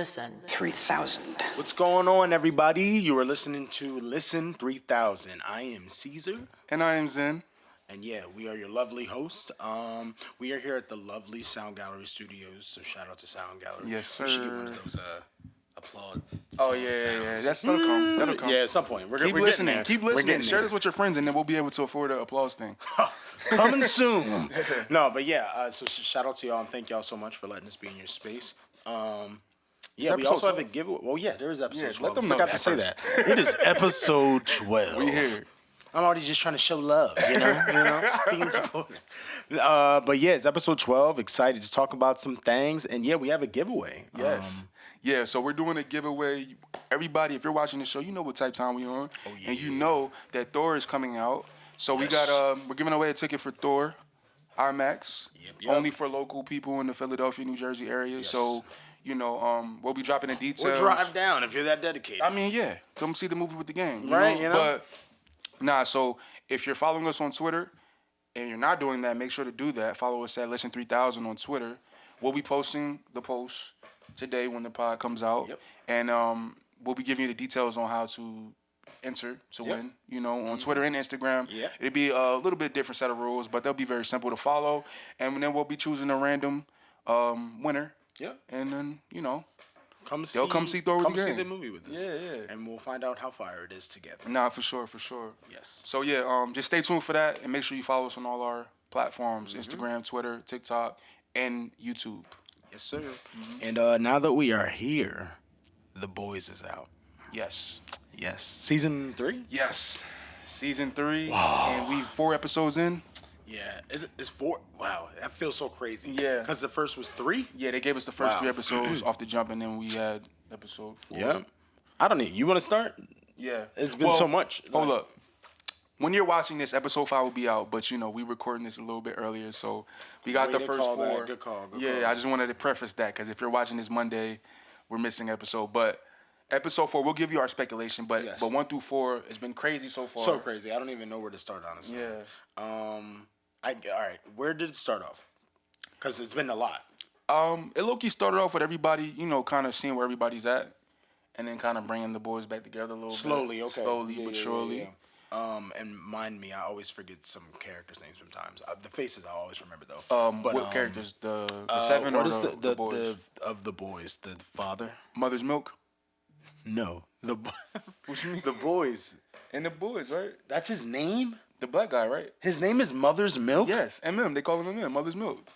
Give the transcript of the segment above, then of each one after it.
Listen 3000. What's going on, everybody? You are listening to Listen 3000. I am Caesar. And I am Zen. And yeah, we are your lovely host. We are here at the lovely Sound Gallery Studios, so shout out to Sound Gallery. Yes, sir. We should get one of those applaud. Oh, yeah. That'll come. Yeah, at some point. Keep listening. Keep listening. Share there. this with your friends, and then we'll be able to afford the applause thing. Coming soon. No, but yeah, so shout out to y'all, and thank y'all so much for letting us be in your space. Yeah, we also have a giveaway. Well, yeah, there is episode 12. Let them know I forgot to say that. It is episode 12. We here. I'm already just trying to show love, being supportive. But yeah, it's episode 12. Excited to talk about some things, and yeah, we have a giveaway. Yes. Yeah, so we're doing a giveaway. Everybody, if you're watching the show, you know what type of time we're on, and you know that Thor is coming out. So we got we're giving away a ticket for Thor, IMAX, only for local people in the Philadelphia, New Jersey area. Yes. So, we'll be dropping the details. We'll drive down if you're that dedicated. I mean, yeah, come see the movie with the gang, right? But so if you're following us on Twitter and you're not doing that, make sure to do that. Follow us at Listen 3000 on Twitter. We'll be posting the post today when the pod comes out, and we'll be giving you the details on how to enter to win, on Twitter and Instagram. It'll be a little bit different set of rules, but they'll be very simple to follow. And then we'll be choosing a random winner. Yeah. And then, come see Thor with the gang. Come see the movie with us. Yeah. And we'll find out how fire it is together. Nah, for sure. Yes. So, just stay tuned for that, and make sure you follow us on all our platforms, Instagram, Twitter, TikTok, and YouTube. Yes, sir. And now that we are here, The Boys is out. Yes. Season 3? Yes. Season 3. Wow. And we 4 episodes in. Yeah. It's 4? Wow. That feels so crazy. Yeah. Because the first was 3? Yeah, they gave us the first 3 episodes off the jump, and then we had episode 4. Yeah. I don't know. You want to start? Yeah. It's been so much. Hold up. When you're watching this, episode 5 will be out, but we recording this a little bit earlier, so we got the first 4. Good call. I just wanted to preface that, because if you're watching this Monday, we're missing episode. But episode 4, we'll give you our speculation, but 1 through 4, it's been crazy so far. So crazy. I don't even know where to start, honestly. Yeah. All right. Where did it start off? Because it's been a lot. It low-key started off with everybody, kind of seeing where everybody's at, and then kind of bringing the boys back together a little Slowly, bit. Okay. Slowly but surely. Yeah. And mind me, I always forget some characters' names sometimes. The faces I always remember though. What characters? The 7 or the boys? Of the boys, the father. Mother's Milk. No, What you mean? The boys. And the boys, right? That's his name. The black guy, right? His name is Mother's Milk. Yes, MM. They call him MM. Mother's Milk.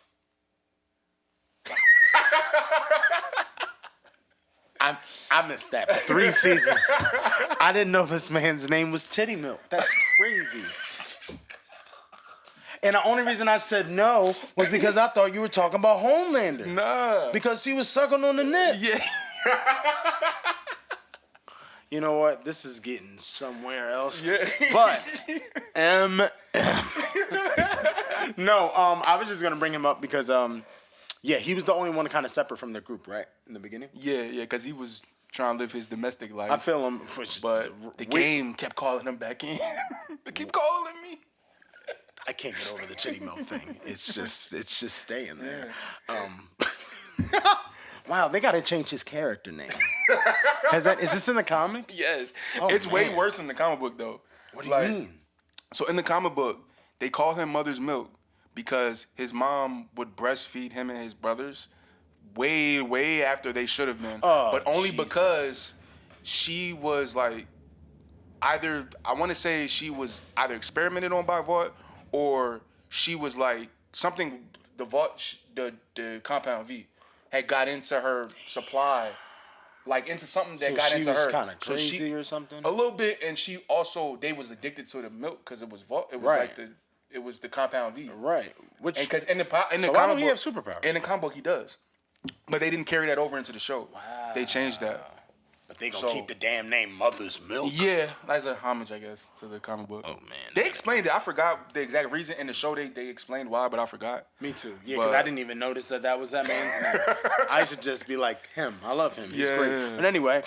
I missed that for 3 seasons. I didn't know this man's name was Titty Milk. That's crazy. And the only reason I said no was because I thought you were talking about Homelander. Nah. Because he was sucking on the nips. Yeah. You know what? This is getting somewhere else. Yeah. But no, I was just gonna bring him up because he was the only one kind of separate from the group, right? In the beginning? Yeah, because he was trying to live his domestic life. I feel him. But the game kept calling him back in. They keep calling me. I can't get over the Titty Milk thing. It's just staying there. Wow, they gotta change his character name. Is this in the comic? Yes. It's way worse in the comic book though. What do you mean? So in the comic book, they call him Mother's Milk because his mom would breastfeed him and his brothers way after they should have been. But only because she was like either, I want to say she was either experimented on by Vought or she was like something, the Vought, the Compound V had got into her supply. Like into something that got into her. So she was kind of crazy or something? A little bit, and she also, they was addicted to the milk because it was it was the Compound V. Right. Because in the why comic don't he book, have superpowers? In the comic book, he does. But they didn't carry that over into the show. Wow. They changed that. But they gonna keep the damn name Mother's Milk. Yeah, that's a homage, I guess, to the comic book. Oh man, they explained it. I forgot the exact reason in the show. They explained why, but I forgot. Me too. Yeah, because I didn't even notice that was that man's name. I should just be like him. I love him. He's great. But anyway,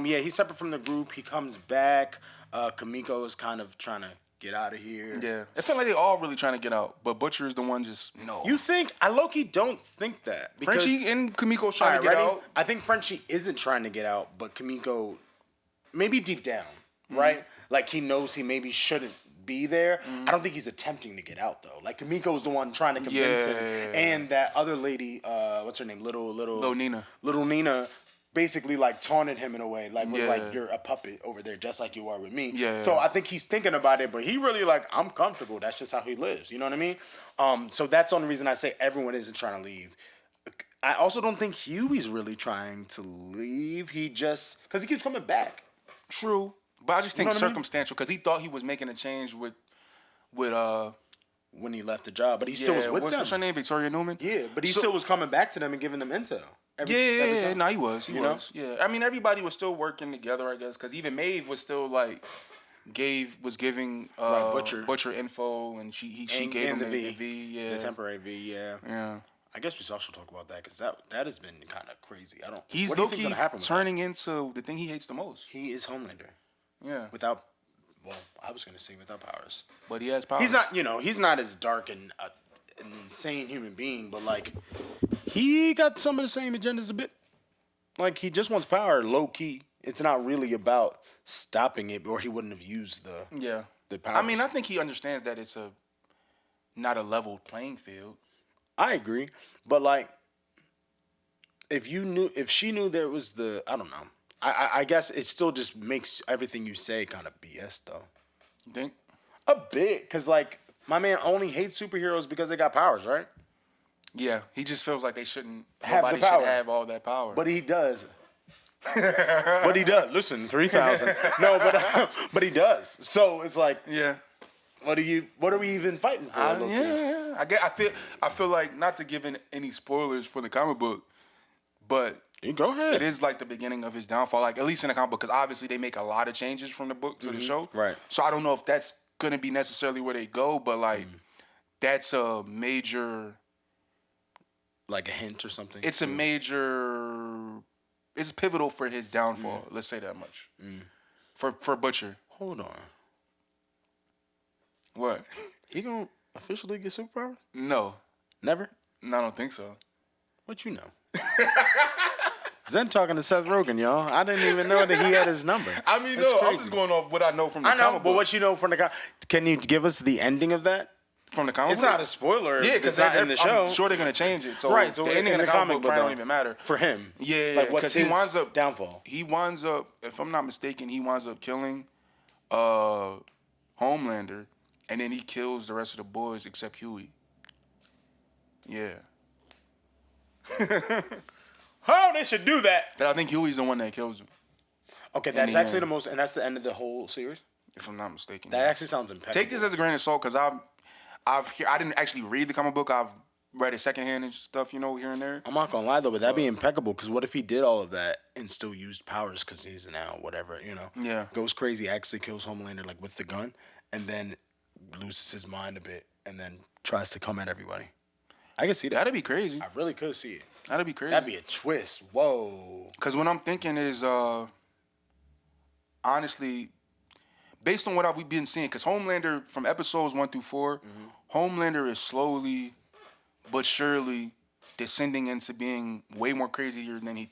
he's separate from the group. He comes back. Kamiko is kind of trying to get out of here. Yeah. It felt like they all really trying to get out, but Butcher is the one just, no. You think? I low-key don't think that. Because, Frenchie and Kimiko's trying to get out. I think Frenchie isn't trying to get out, but Kimiko, maybe deep down, right? Like, he knows he maybe shouldn't be there. I don't think he's attempting to get out, though. Like, Kimiko's the one trying to convince him. And that other lady, what's her name? Little Nina. Little Nina basically, like, taunted him in a way. Like, was like, you're a puppet over there, just like you are with me. Yeah. So I think he's thinking about it, but he really, like, I'm comfortable. That's just how he lives. You know what I mean? So that's the only reason I say everyone isn't trying to leave. I also don't think Huey's really trying to leave. He just... Because he keeps coming back. True. But I just think circumstantial, because he thought he was making a change with when he left the job, but he still was with them. What's her name? Victoria Newman? Yeah, but he still was coming back to them and giving them intel. Every time. No, he was. He was. Yeah. I mean, everybody was still working together, I guess, because even Maeve was still, like, was giving Butcher info, and she gave him the V. Yeah. The temporary V, yeah. Yeah. I guess we should also talk about that, because that has been kind of crazy. He's low-key turning into the thing he hates the most. He is Homelander. Yeah. I was going to say without powers. But he has powers. He's not as dark and an insane human being, but, like, he got some of the same agendas a bit. Like, he just wants power low-key. It's not really about stopping it, or he wouldn't have used the powers. I mean, I think he understands that it's not a level playing field. I agree. But, like, if she knew there was I don't know. I guess it still just makes everything you say kind of BS, though. You think? A bit, because, like, my man only hates superheroes because they got powers, right? Yeah, he just feels like they shouldn't. Nobody should have all that power. But he does. But he does. Listen, 3,000. No, but he does. So it's like, yeah. What are we even fighting for? Yeah. I feel like, not to give any spoilers for the comic book, but go ahead. It is like the beginning of his downfall, like at least in the comic book, because obviously they make a lot of changes from the book to the show. Right. So I don't know if that's gonna be necessarily where they go, but like that's a major, like a hint or something. It's a major. It's pivotal for his downfall. Let's say that much. For Butcher. Hold on. What? He gonna officially get superpower? No. Never? No, I don't think so. What you know? Zen talking to Seth Rogen, y'all. I didn't even know that he had his number. I mean, no, I'm just going off what I know from the comic book. But what you know from the comic. Can you give us the ending of that? From the comic book? It's not a spoiler. Yeah, because it's not in the show. I'm sure they're going to change it. So, right, so the ending in the comic book probably don't even matter. For him. Yeah, like, what's his he winds up downfall? He winds up, if I'm not mistaken, he winds up killing Homelander, and then he kills the rest of the boys except Huey. Yeah. Oh, they should do that. I think Huey's the one that kills him. Okay, that's actually the most, and that's the end of the whole series? If I'm not mistaken. That actually sounds impeccable. Take this as a grain of salt, because I didn't actually read the comic book. I've read it secondhand and stuff, here and there. I'm not going to lie, though, but that'd be impeccable, because what if he did all of that and still used powers, because he's now whatever, Yeah. Goes crazy, actually kills Homelander, like, with the gun, and then loses his mind a bit, and then tries to come at everybody. I can see that. That'd be crazy. I really could see it. That'd be crazy. That'd be a twist. Whoa. Because what I'm thinking is, honestly, based on what we've been seeing, because Homelander, from episodes 1 through 4, Homelander is slowly but surely descending into being way more crazier than he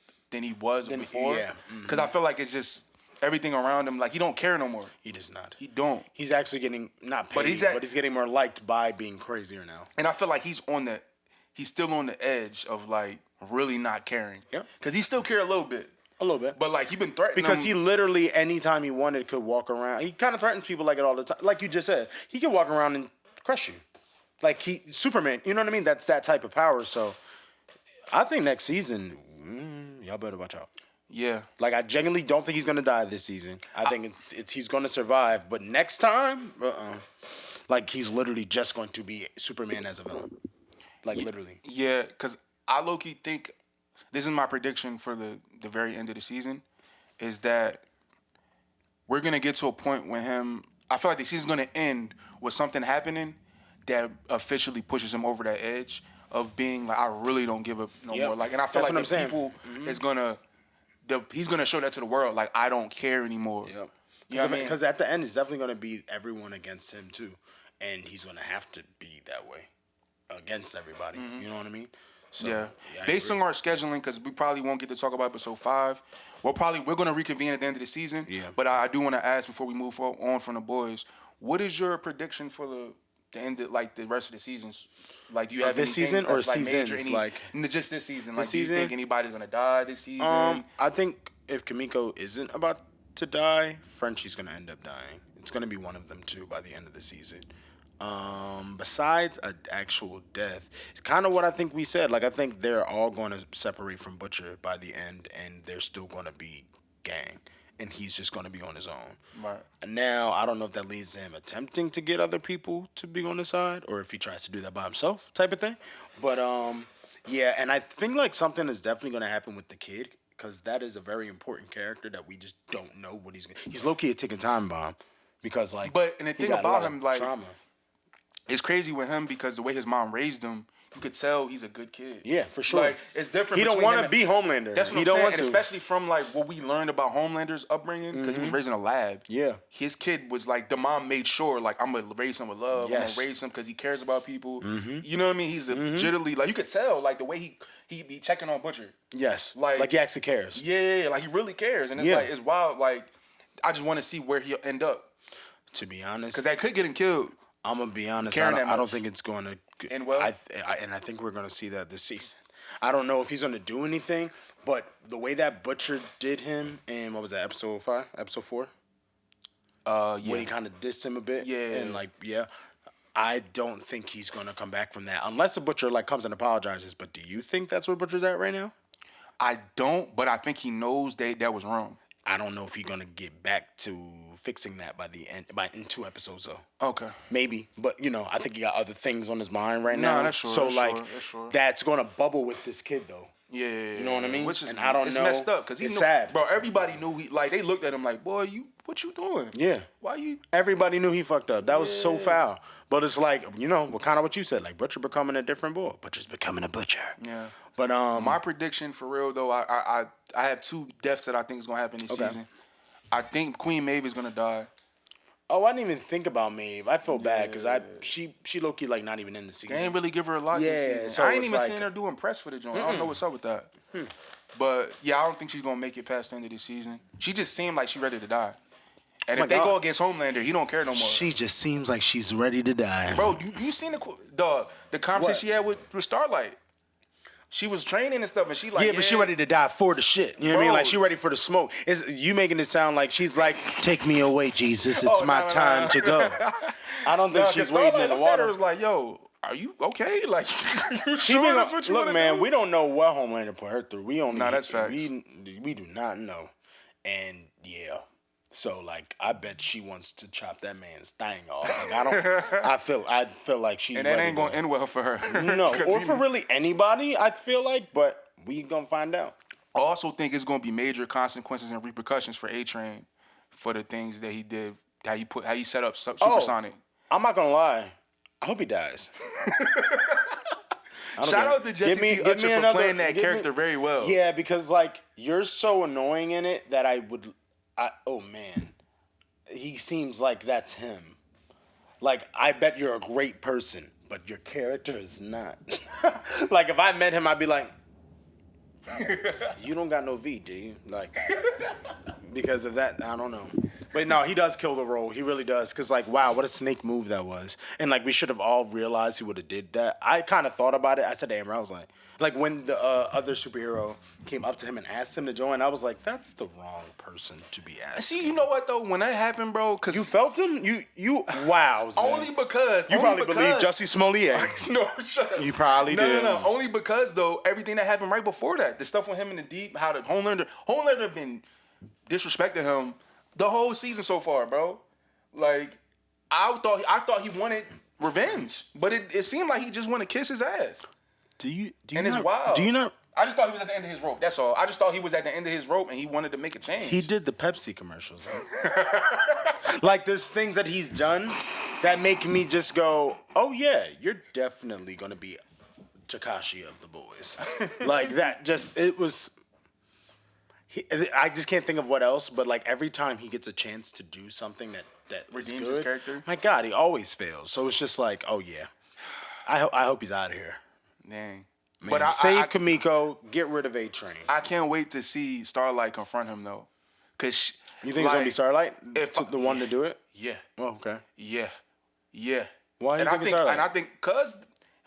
was before. Yeah. Because I feel like it's just everything around him, like, he don't care no more. He does not. He don't. He's actually getting, not paid, but he's getting more liked by being crazier now. And I feel like he's still on the edge of, like, really not caring. Yeah. Because he still care a little bit. A little bit. But, like, he been threatening because them. he literally, anytime he wanted, could walk around. He kind of threatens people like it all the time. Like you just said, he can walk around and crush you. Like, Superman, you know what I mean? That's that type of power. So, I think next season, y'all better watch out. Yeah. Like, I genuinely don't think he's going to die this season. I think he's going to survive. But next time, like, he's literally just going to be Superman as a villain. Like, literally. Yeah, because I low-key think, this is my prediction for the very end of the season, is that we're going to get to a point when I feel like the season's going to end with something happening that officially pushes him over that edge of being like, I really don't give up no more. Like, and I feel That's like what I'm people is going to, he's going to show that to the world, like, I don't care anymore. Yep. You know what I mean? Because at the end, it's definitely going to be everyone against him, too. And he's going to have to be that way against everybody. Mm-hmm. You know what I mean? So, yeah. Based on our scheduling, because we probably won't get to talk about episode 5, we're going to reconvene at the end of the season. Yeah. But I do want to ask before we move on from the boys, what is your prediction for the end of, like, the rest of the seasons? Like, do you have this season or seasons? Just this season. This season? Do you think anybody's going to die this season? I think if Kimiko isn't about to die, Frenchie's going to end up dying. It's going to be one of them, too, by the end of the season. Besides an actual death, it's kind of what I think we said. Like, I think they're all going to separate from Butcher by the end, and they're still going to be gang, and he's just going to be on his own. Right. Now, I don't know if that leads to him attempting to get other people to be on his side, or if he tries to do that by himself, type of thing. But yeah, and I think like something is definitely going to happen with the kid, because that is a very important character that we just don't know what he's low-key a ticking time bomb, because like. And the thing about him, like. Trauma. It's crazy with him because the way his mom raised him, you could tell he's a good kid. Yeah, for sure. Like, it's different. He don't want to be Homelander. That's what he I'm don't saying. Want and to. especially from like what we learned about Homelander's upbringing, because he was raised in a lab. Yeah. His kid was like, the mom made sure, like, I'm gonna raise him with love. Yes. I'm gonna raise him because he cares about people. You know what I mean? He's legitimately like, you could tell like the way he be checking on Butcher. Yes. Like he actually cares. Yeah, like he really cares, and it's like it's wild. Like, I just want to see where he'll end up. To be honest, because that could get him killed. I'm gonna be honest. I don't think it's going to end well. And I think we're gonna see that this season. I don't know if he's gonna do anything, but the way that Butcher did him in what was that, episode 5, episode 4? Yeah. When he kind of dissed him a bit. Yeah. And like, I don't think he's gonna come back from that unless the Butcher like comes and apologizes. But do you think that's where Butcher's at right now? I don't, but I think he knows that was wrong. I don't know if he's gonna get back to fixing that by the end, in 2 episodes though. Okay. Maybe, but I think he got other things on his mind right now. No, that's true. So that's gonna bubble with this kid though. Yeah. You know what I mean? Which is, and I don't know. It's messed up because it's sad, bro. Everybody knew they looked at him like, boy, what you doing? Yeah. Why you? Everybody knew he fucked up. That was so foul. But it's like kind of what you said, like Butcher becoming a different boy. Butcher's becoming a butcher. Yeah. But my prediction for real though, I have 2 deaths that I think is gonna happen this season. I think Queen Maeve is gonna die. Oh, I didn't even think about Maeve. I feel bad because she low key like not even in the season. They ain't really give her a lot this season. So I ain't even seen her doing press for the joint. I don't know what's up with that. But yeah, I don't think she's gonna make it past the end of this season. She just seemed like she's ready to die. And if they go against Homelander, he don't care no more. She just seems like she's ready to die. Bro, you seen the conversation she had with Starlight? She was training and stuff, and she like, but she ready to die for the shit. You know what I mean? Like, she ready for the smoke. You making it sound like she's like, take me away, Jesus. It's my time to go. I don't think she's waiting in the water. Was like, yo, are you okay? Like, are you sure that's what you look, man, do? we don't know what Homelander put her through. We only that's facts. We do not know. And yeah. So like, I bet she wants to chop that man's thing off. Like, I feel like she's. And that ain't gonna end well for her. No, or for really anybody. I feel like, but we gonna find out. I also think it's gonna be major consequences and repercussions for A-Train for the things that he did. How he set up Supersonic. I'm not gonna lie. I hope he dies. Shout out to Jesse T. Utcher for playing that character very well. Yeah, because like you're so annoying in it that oh man, he seems like that's him. Like, I bet you're a great person, but your character is not. Like, if I met him, I'd be like, you don't got no V, do you? Like, because of that, I don't know. But no, he does kill the role. He really does. Because, like, wow, what a snake move that was. And, like, we should have all realized he would have did that. I kind of thought about it. I said to Amber, I was like when the other superhero came up to him and asked him to join, I was like, that's the wrong person to be asking. See, you know what, though? When that happened, bro, because... You felt him? Wow, Zen. Only because... You probably believe Jussie Smollett. No, shut up. You probably did. No. Only because, though, everything that happened right before that, the stuff with him in the deep, how the Homelander been disrespecting him the whole season so far, bro. Like, I thought he wanted revenge, but it seemed like he just wanted to kiss his ass. Do you and it's wild. Do you not? I just thought he was at the end of his rope. That's all. I just thought he was at the end of his rope and he wanted to make a change. He did the Pepsi commercials. Like, there's things that he's done that make me just go, oh, yeah, you're definitely going to be Tekashi of the boys. Like, that just, it was... I just can't think of what else, but like every time he gets a chance to do something that Redeems is his good, character. my God, he always fails. So it's just like, oh yeah, I hope he's out of here. Dang. Man, But save Kamiko, get rid of A-Train. I can't wait to see Starlight confront him though, cause You think it's gonna be Starlight, the one to do it? Yeah. Oh, okay. Yeah. Why? And I think, Starlight? and I think, cause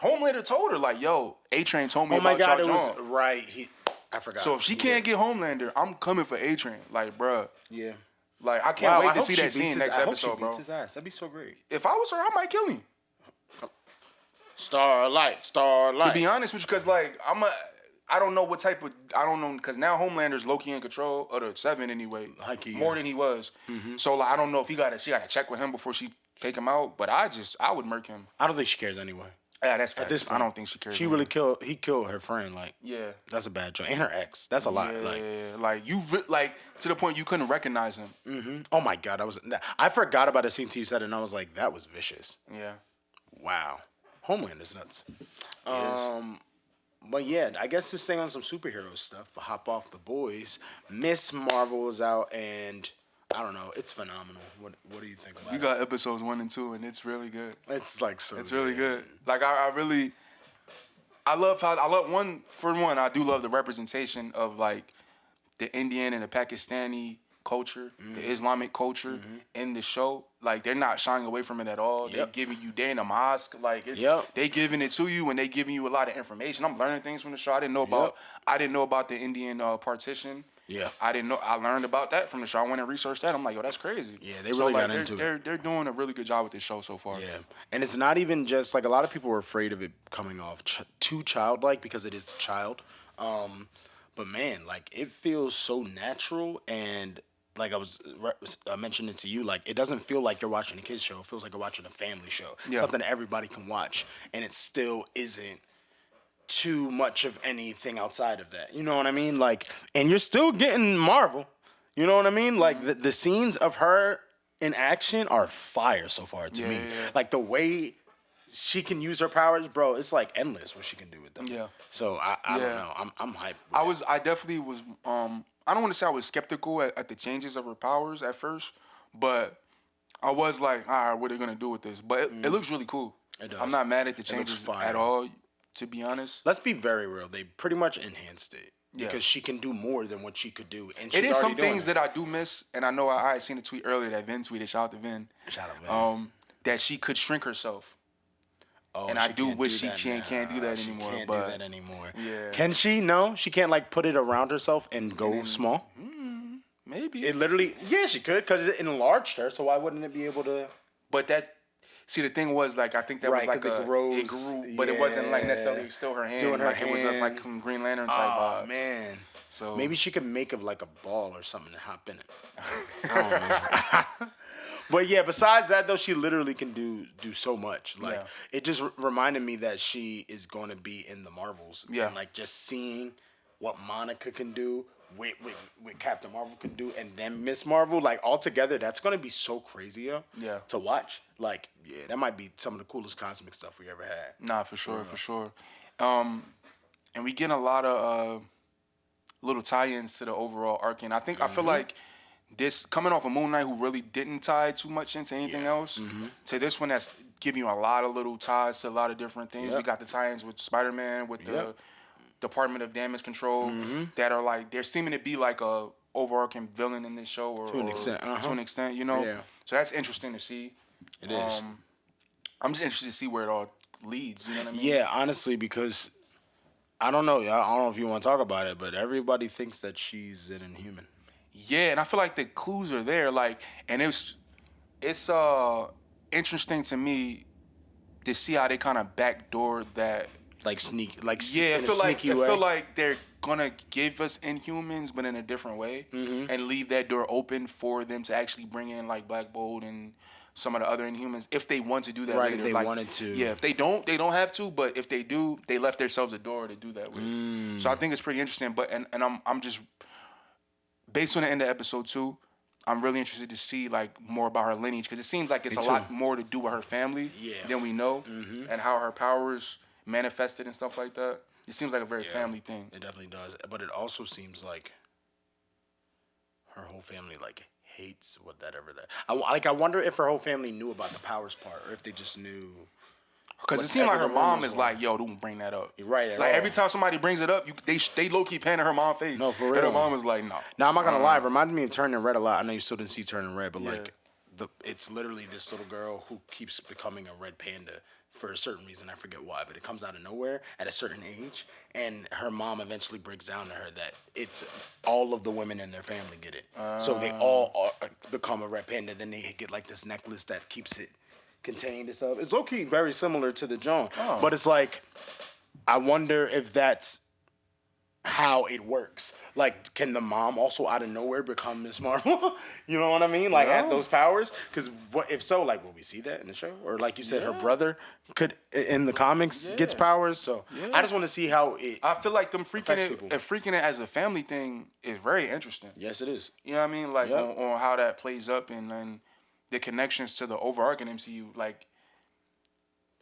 Homelander told her like, "Yo, A-Train told me Oh my about God, it y'all was John." right. I forgot. So if she can't get Homelander, I'm coming for A-Train. Like, bruh. Yeah. Like, I can't wait I to hope see she that beats scene his- next I hope episode, she bro. beats his ass. That'd be so great. If I was her, I might kill him. Starlight. To be honest with you, cause like I don't know what type of cause now Homelander's low-key in control of the 7 anyway, more than he was. So like I don't know if she gotta check with him before she take him out. But I would murk him. I don't think she cares anyway. Yeah, that's facts. At this point, I don't think she cares. He killed her friend. Like, yeah, that's a bad choice. And her ex. That's a lot. Like you like to the point you couldn't recognize him. Mm-hmm. Oh my God, I forgot about the scene till you said it, and I was like, that was vicious. Yeah. Wow. Homelander's nuts. But yeah, I guess to stay on some superhero stuff, but hop off the boys. Miss Marvel is out, and I don't know, it's phenomenal. What do you think about it? You got episodes 1 and 2, and it's really good. It's like so. It's really good. Like I love I do love the representation of like the Indian and the Pakistani culture, the Islamic culture in the show. Like they're not shying away from it at all. They're giving you, they're in a mosque. Like they giving it to you, and they giving you a lot of information. I'm learning things from the show I didn't know about. I didn't know about the Indian partition. Yeah. I didn't know. I learned about that from the show. I went and researched that. I'm like, yo, that's crazy. Yeah, they really got into it. They're doing a really good job with this show so far. Yeah, and it's not even just like a lot of people were afraid of it coming off too childlike because it is a child. But man, like it feels so natural, and like I was mentioning to you, like it doesn't feel like you're watching a kids show. It feels like you're watching a family show. Yeah. Something that everybody can watch, and it still isn't too much of anything outside of that. You know what I mean? Like, and you're still getting Marvel. You know what I mean? Like the scenes of her in action are fire so far to me. Yeah. Like the way she can use her powers, bro, it's like endless what she can do with them. Yeah. So I don't know. I'm hyped. I definitely was I don't want to say I was skeptical at the changes of her powers at first, but I was like, all right, what are they gonna do with this? But it looks really cool. It does. I'm not mad at the changes at all, to be honest. Let's be very real. They pretty much enhanced it. Because she can do more than what she could do. And she's it is some doing things that I do miss, and I know I had seen a tweet earlier that Vin tweeted, shout out to Vin. Shout out Vin. That she could shrink herself. Oh, and I do wish she can't do that anymore. She can't but do that anymore. Yeah. Can she? No, she can't like put it around herself and go small. Maybe it literally. Yeah, she could because it enlarged her. So why wouldn't it be able to? But that. See, the thing was like I think that was like it grew, but it wasn't like necessarily still her hand. Doing her like hand. It was just like some Green Lantern type vibes. Oh man. So maybe she could make of like a ball or something to hop in it. I don't know. But yeah, besides that though, she literally can do so much. Like it just reminded me that she is going to be in the Marvels. Yeah. And like just seeing what Monica can do, with Captain Marvel can do, and then Miss Marvel, like all together, that's going to be so crazy to watch. Like yeah, that might be some of the coolest cosmic stuff we ever had. Nah, for sure, for sure. And we get a lot of little tie-ins to the overall arc, and I think I feel like this coming off of Moon Knight, who really didn't tie too much into anything else, to this one that's giving you a lot of little ties to a lot of different things. We got the tie-ins with Spider-Man, with the Department of Damage Control, that are like they're seeming to be like a overarching villain in this show, or to an extent, you know. Yeah. So that's interesting to see. It is. I'm just interested to see where it all leads. You know what I mean? Yeah, honestly, because I don't know. I don't know if you want to talk about it, but everybody thinks that she's an Inhuman. Yeah, and I feel like the clues are there. Like, and it's interesting to me to see how they kind of backdoor that. I feel like they're gonna give us Inhumans, but in a different way, and leave that door open for them to actually bring in like Black Bolt and some of the other Inhumans if they want to do that. Right, later. if they wanted to. Yeah, if they don't have to. But if they do, they left themselves a door to do that with. So I think it's pretty interesting. But and I'm just based on the end of episode 2. I'm really interested to see like more about her lineage, because it seems like it's a lot more to do with her family than we know, and how her powers manifested and stuff like that. It seems like a very family thing. It definitely does. But it also seems like her whole family like hates I wonder if her whole family knew about the powers part, or if they just knew. Because it seemed like her Whatever the mom rumors is were. like, yo, don't bring that up. Right, at Like all. every time somebody brings it up, they low key pan in her mom's face. No, for And her real. mom is like, no. Now I'm not gonna lie, it reminded me of Turning Red a lot. I know you still didn't see Turning Red, but Yeah. like it's literally this little girl who keeps becoming a red panda for a certain reason. I forget why, but it comes out of nowhere at a certain age, and her mom eventually breaks down to her that it's all of the women in their family get it, so they all become a red panda. Then they get like this necklace that keeps it contained and stuff. It's low-key very similar to the John, but it's like I wonder if that's how it works. Like, can the mom also out of nowhere become Miss Marvel? You know what I mean? Like, have those powers? Because what if so? Like, will we see that in the show? Or like you said, her brother could in the comics gets powers. So I just want to see how it. I feel like them freaking people. freaking it as a family thing is very interesting. Yes, it is. You know what I mean? Like on how that plays up and the connections to the overarching MCU. Like,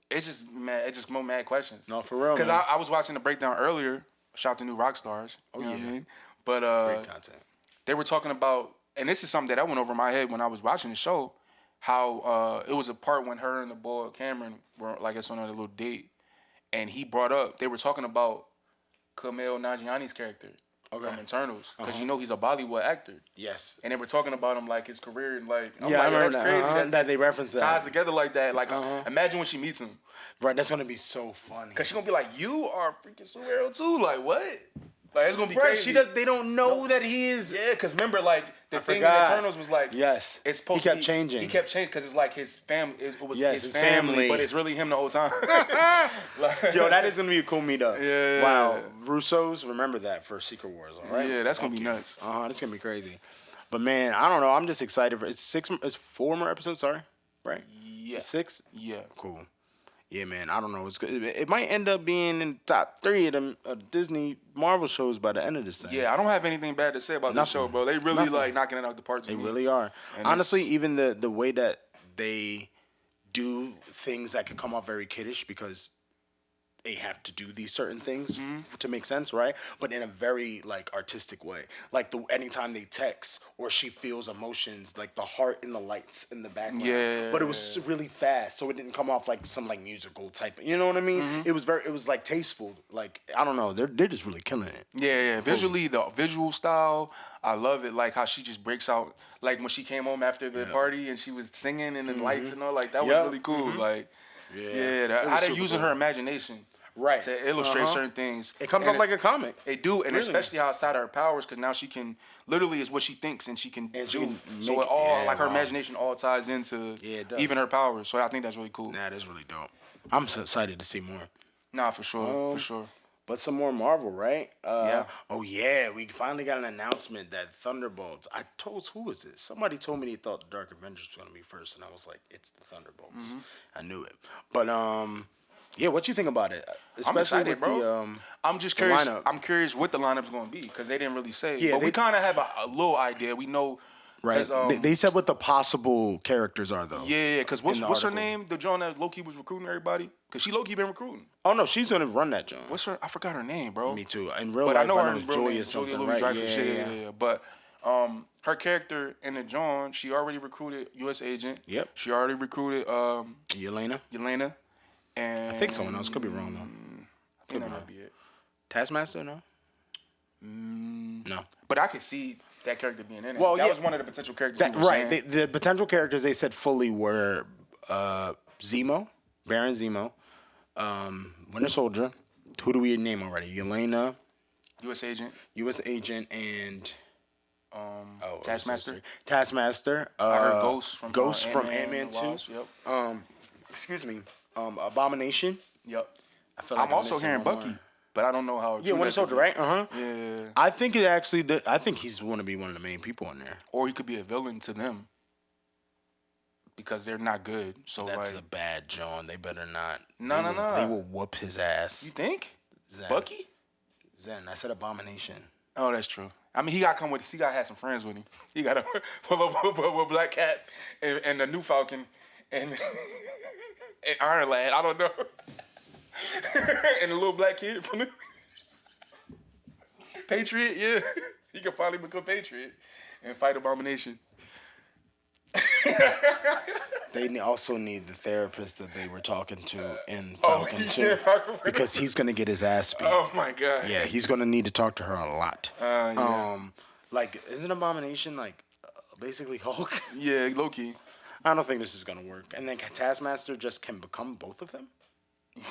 it's just mad. It's just more mad questions. No, for real. Because man. I was watching the breakdown earlier. Shout out to New Rockstars. You know what I mean? But Great content. they were talking about, and this is something that went over my head when I was watching the show, how it was a part when her and the boy Cameron were, like, it's on a little date, and he brought up, they were talking about Kumail Nanjiani's character from Eternals, because you know he's a Bollywood actor. Yes. And they were talking about him, like, his career, and, like, I'm Yeah, like, I remember that's that. crazy That they reference that. ties together like that. Like, imagine when she meets him. Right, that's gonna be so funny. Because she's going to be like, you are a freaking superhero, too? Like, what? Like, it's going to be Right, crazy. they don't know that he is. Yeah, because remember, like, the thing in forgot. Eternals was like, Yes. it's supposed He to kept be, changing. He kept changing because it's like his family. It was Yes, his his family, family. but it's really him the whole time. Yo, that is gonna be a cool meetup. Yeah. Wow, Russos, remember that for Secret Wars, all right? Yeah, that's gonna be nuts. That's gonna be crazy. But man, I don't know. I'm just excited for it's 4 more episodes. Sorry, right? Yeah. 6. Yeah. Cool. Yeah, man. I don't know. It's good. It might end up being in the top 3 of them Disney Marvel shows by the end of this thing. Yeah, I don't have anything bad to say about this show, bro. They really like knocking it out the park to They me. really are. And Honestly, even the way that they do things that could come off very kiddish because they have to do these certain things to make sense, right? But in a very like artistic way. Like anytime they text or she feels emotions, like the heart and the lights in the background. Yeah. But it was really fast, so it didn't come off like some like musical type. You know what I mean? It was like tasteful. Like I don't know, they're just really killing it. Yeah. Visually, the visual style, I love it. Like how she just breaks out. Like when she came home after the party and she was singing and the lights and all. Like that was really cool. Like how they're using her imagination. Right. To illustrate certain things. It comes And off like a comic. They do, and Really. especially outside of her powers, because now she can literally is what she thinks, and she can And she do. can So make- it all yeah, like her wow. imagination all ties into it does. even her powers. So I think that's really cool. That is really dope. I'm so excited to see more. Nah, for sure, for sure. But some more Marvel, right? Yeah. Oh yeah, we finally got an announcement that Thunderbolts. Who was it? Somebody told me they thought the Dark Avengers was gonna be first, and I was like, it's the Thunderbolts. I knew it. But yeah, what you think about it? I'm excited, with bro. I'm just curious. lineup. I'm curious what the lineup's going to be because they didn't really say. Yeah, but we they- kind of have a little idea. We know, right. 'cause, They said what the possible characters are though. Yeah, because what's in the her article. name? The John that Loki was recruiting everybody. Because she Loki been recruiting. Oh no, she's gonna run that John. What's her? I forgot her name, bro. Me too. In real But I life, know I her know it's real Joy name, or something, Julia right? Louis-Dreyfus. Yeah. But her character in the John, she already recruited U.S. agent. Yep. She already recruited Yelena. Yelena. And I think someone else could be wrong though. I think that might be it. Taskmaster, no. No. But I could see that character being in it. Well, that yeah. was one of the potential characters. That, we were right. saying. The potential characters they said fully were Zemo, Baron Zemo, Winter Soldier. Who do we name already? Yelena, U.S. agent. U.S. Agent, and Taskmaster. Taskmaster. I heard Ghost from Ant-Man and the 2. Wasp. Yep. Excuse me. Abomination. Yep. I feel like I'm also missing hearing one Bucky, more. but I don't know how. Yeah, Winter Soldier, right? Yeah. I think it actually. I think he's going to be one of the main people in there. Or he could be a villain to them because they're not good. So That's like, a bad John. They better not. No. They will whoop his ass. you think Zen. Bucky? Zen. I said Abomination. Oh, that's true. I mean, he got to come with. He got to have some friends with him. He got to pull up with Black Cat and the new Falcon and and Iron Lad. I don't know. And the little black kid from the Patriot. Yeah, he can finally become Patriot. and fight Abomination. They also need the therapist that they were talking to in Falcon 2. Because he's going to get his ass beat. Oh, my God. Yeah, he's going to need to talk to her a lot. Yeah. Like, isn't Abomination, like, basically Hulk? Yeah, low-key. I don't think this is going to work. And then Taskmaster just can become both of them?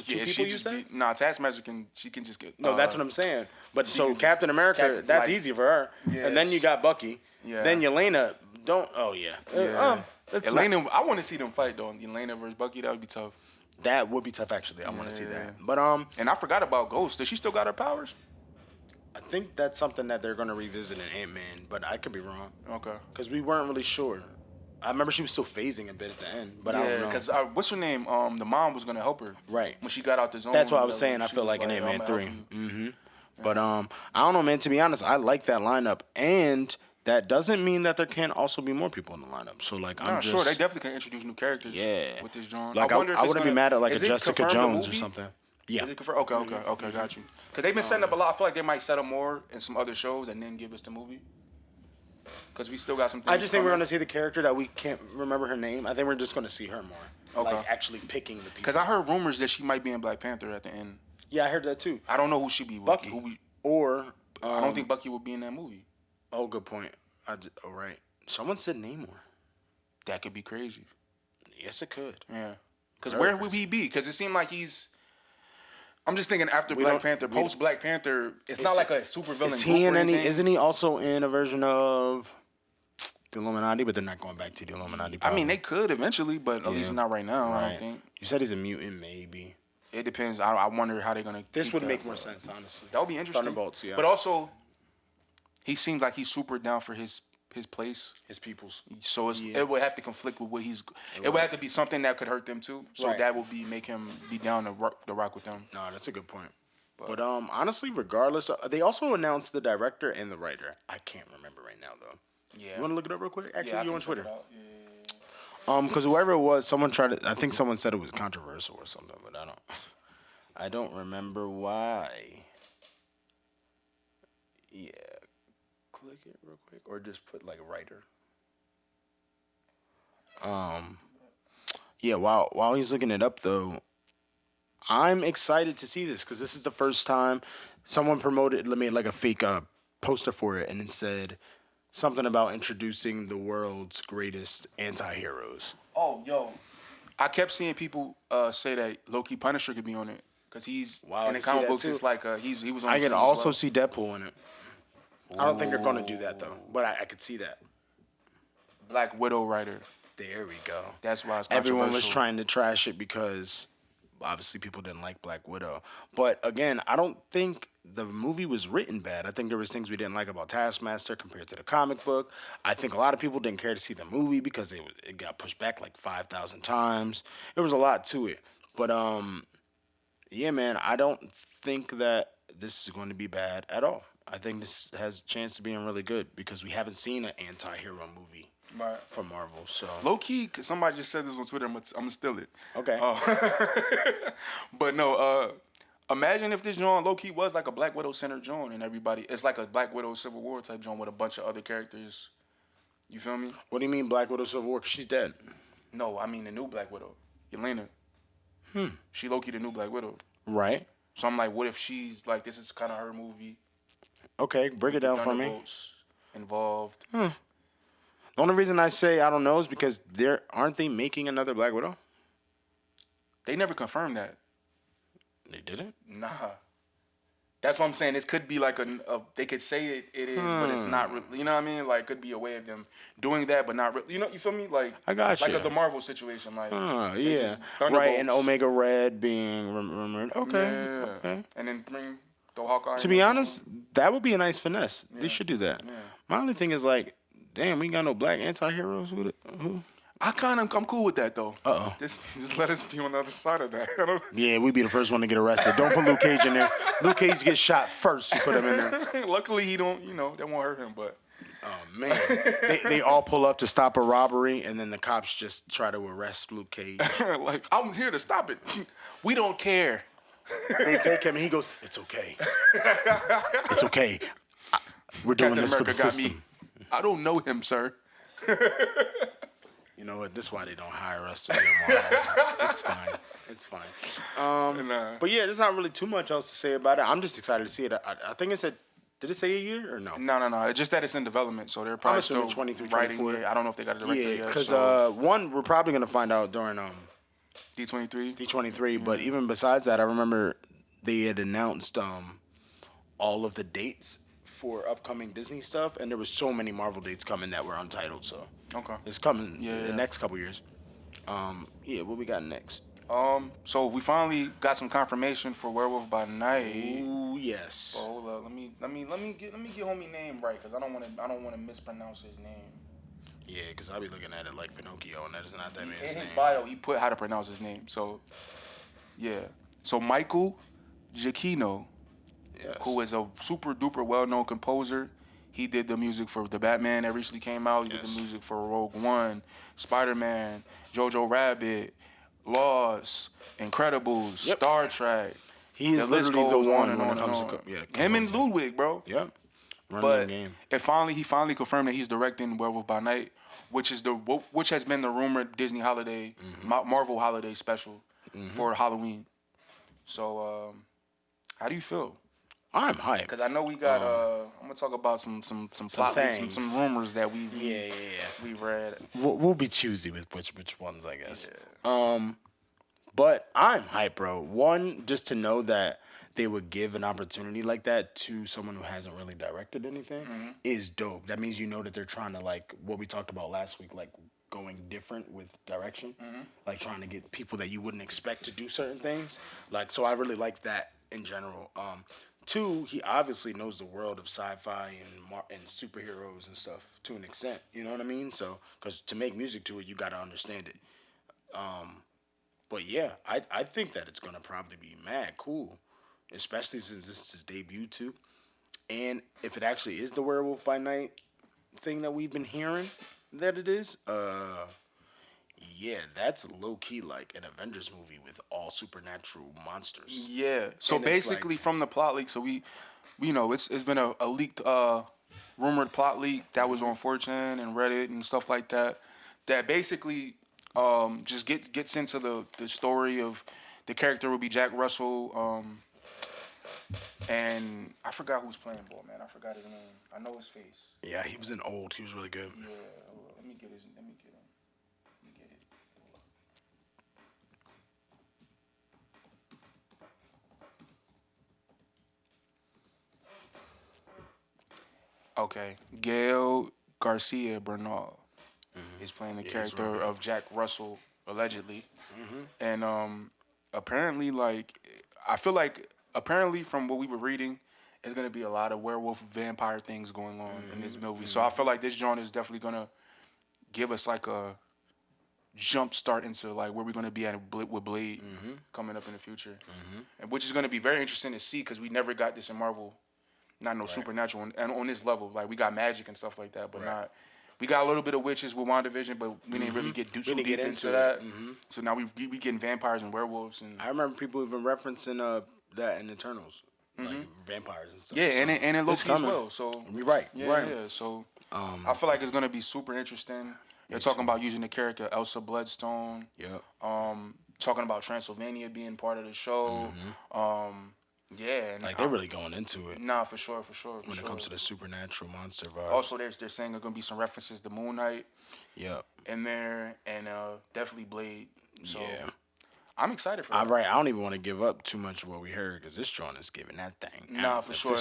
Yeah, Taskmaster can just get... No, that's what I'm saying. But so Captain America, that's easy for her. Yes. And then you got Bucky. Yeah. Then Yelena, oh, yeah. Yelena, I want to see them fight, though. Yelena versus Bucky, that would be tough. That would be tough, actually. I want to see that. But and I forgot about Ghost. Does she still got her powers? I think that's something that they're going to revisit in Ant-Man, but I could be wrong. Okay. Because we weren't really sure. I remember she was still phasing a bit at the end, but I don't know. Because what's her name? The mom was going to help her. Right. When she got out the zone. That's what I was saying. I feel like in Ant-Man 3. Mm-hmm. But I don't know, man. To be honest, I like that lineup. And that doesn't mean that there can't also be more people in the lineup. So, like, I'm just... sure. They definitely can introduce new characters with this genre. Like, I wouldn't be mad at, like, a Jessica Jones or something. Yeah. Is it confirmed? Okay, got you. Because they've been setting up a lot. I feel like they might set up more in some other shows and then give us the movie. Because we still got some things. I just think we're going to see the character that we can't remember her name. I think we're just going to see her more. Okay. Like, actually picking the people. Because I heard rumors that she might be in Black Panther at the end. Yeah, I heard that too. I don't know who she be. Bucky. I don't think Bucky would be in that movie. Oh, good point. Right. Someone said Namor. That could be crazy. Yes, it could. Yeah. Because where would he be? Because it seemed like he's... I'm just thinking after Black Panther, post Black Panther, it's not like a super villain. Is he in any? Isn't he also in a version of the Illuminati? But they're not going back to the Illuminati. Probably. I mean, they could eventually, but at least not right now. Right. I don't think. You said he's a mutant, maybe. It depends. I wonder how they're gonna. This would make more sense, honestly. That would be interesting. Thunderbolts, yeah. But also, he seems like he's super down for his place, his peoples. So it would have to conflict with what he's. It would have to be something that could hurt them too. So that would make him be down to rock with them. No, that's a good point. But honestly, regardless, they also announced the director and the writer. I can't remember right now though. Yeah. You want to look it up real quick? Actually, you on Twitter? Because whoever it was, someone tried to. I think someone said it was controversial or something, but I don't remember why. Yeah. Click it real quick, or just put like writer. Yeah. While he's looking it up though, I'm excited to see this because this is the first time someone made like a fake poster for it, and it said something about introducing the world's greatest anti-heroes. Oh, yo. I kept seeing people say that Loki Punisher could be on it because he's in the comic books. It's like he was on. I can also see Deadpool in it. I don't think they're gonna do that though, but I could see that. Black Widow writer. There we go. That's why it's everyone was trying to trash it because obviously people didn't like Black Widow. But again, I don't think the movie was written bad. I think there was things we didn't like about Taskmaster compared to the comic book. I think a lot of people didn't care to see the movie because it got pushed back like 5,000 times. There was a lot to it. But yeah, man, I don't think that this is going to be bad at all. I think this has a chance to being really good because we haven't seen an anti-hero movie from Marvel. So low key, somebody just said this on Twitter. I'm gonna steal it. Okay. But no, imagine if this John low key was like a Black Widow centered John and everybody. It's like a Black Widow Civil War type John with a bunch of other characters. You feel me? What do you mean Black Widow Civil War? 'Cause she's dead. No, I mean the new Black Widow, Yelena. She low key the new Black Widow. Right. So I'm like, what if she's like, this is kind of her movie. Okay, break it down for me. Thunderbolts involved. The only reason I say I don't know is because aren't they making another Black Widow? They never confirmed that. They didn't? Nah. That's what I'm saying. This could be like they could say it is, but it's not really. You know what I mean? Like, could be a way of them doing that, but not really. You know, you feel me? Like, I got you. Like the Marvel situation. Like, yeah. Right, and Omega Red being rumored. Okay. Yeah. Okay. And then bring the Hawkeye. To be honest, that would be a nice finesse. Yeah. They should do that. Yeah. My only thing is like, damn, we ain't got no black anti-heroes with it. I'm cool with that though. Just let us be on the other side of that. Yeah, we'd be the first one to get arrested. Don't put Luke Cage in there. Luke Cage gets shot first. You put him in there. Luckily, he don't. They won't hurt him. But oh man, they all pull up to stop a robbery, and then the cops just try to arrest Luke Cage. Like, I'm here to stop it. We don't care. They take him, and he goes, "It's okay. It's okay. We're doing this for the system." I don't know him, sir. You know what? This is why they don't hire us to be a Marvel. It's fine. It's fine. But yeah, there's not really too much else to say about it. I'm just excited to see it. I think it said, did it say a year or no? No. It's just that it's in development, so they're probably still 23, writing 24. it. I don't know if they got a director yet. Yeah, because so. one, we're probably going to find out during D23? D23. But even besides that, I remember they had announced all of the dates for upcoming Disney stuff, and there was so many Marvel dates coming that were untitled. So it's coming the next couple years. What we got next? So we finally got some confirmation for Werewolf by Night. Ooh, yes. Oh, hold up. Let me get homie name right, because I don't want to mispronounce his name. Yeah, because I'll be looking at it like Pinocchio, and that is not that man's name. In his name. bio, he put how to pronounce his name. So, yeah. So Michael Giacchino, who is a super duper well-known composer. He did the music for the Batman that recently came out. He did the music for Rogue One, Spider-Man, Jojo Rabbit, Lost, Incredibles, Star Trek. He is literally the one when it comes to him and Ludwig, bro. Yep. But he finally confirmed that he's directing Werewolf by Night, which has been the rumored Disney holiday, Marvel holiday special for Halloween. So, how do you feel? I'm hyped because I know we got. I'm gonna talk about some plot leaks, some rumors that we read. We'll be choosy with which ones, I guess. Yeah. But I'm hyped, bro. One, just to know that they would give an opportunity like that to someone who hasn't really directed anything is dope. That means you know that they're trying to, like what we talked about last week, like going different with direction, like trying to get people that you wouldn't expect to do certain things. Like, so I really like that in general. Two, he obviously knows the world of sci-fi and superheroes and stuff to an extent. You know what I mean? So, because to make music to it, you got to understand it. But yeah, I think that it's gonna probably be mad cool, especially since this is his debut too. And if it actually is the Werewolf by Night thing that we've been hearing that it is, yeah, that's low key like an Avengers movie with all supernatural monsters. Yeah. So basically, from the plot leak, so we it's been a leaked, rumored plot leak that was on 4chan and Reddit and stuff like that. That basically just gets into the story of the character will be Jack Russell, and I forgot who's playing ball, man. I forgot his name. I know his face. Yeah, he was in Old. He was really good. Yeah. Let me get him. Let me get it. Okay, Gail Garcia Bernal is playing the character of Jack Russell, allegedly. And apparently, I feel like from what we were reading, there's going to be a lot of werewolf vampire things going on in this movie. So I feel like this joint is definitely going to give us like a jump start into like where we're going to be at with Blade coming up in the future. And which is going to be very interesting to see because we never got this in Marvel. Not no supernatural and on this level. Like we got magic and stuff like that, but not. We got a little bit of witches with WandaVision, but we didn't really get too deep into that. So now we getting vampires and werewolves. And I remember people even referencing that in Eternals, like vampires and stuff. Yeah, so and it looks as well. So you're right. Yeah. So I feel like it's gonna be super interesting. They're talking about using the character Elsa Bloodstone. Yep. Talking about Transylvania being part of the show. Yeah, and they're really going into it. Nah, for sure. When it comes to the supernatural monster vibe. Also, they're saying there's gonna be some references to Moon Knight. Yep. In there, and definitely Blade. So yeah. I'm excited for that. All right, I don't even want to give up too much of what we heard because this joint is giving that thing. Nah, for sure.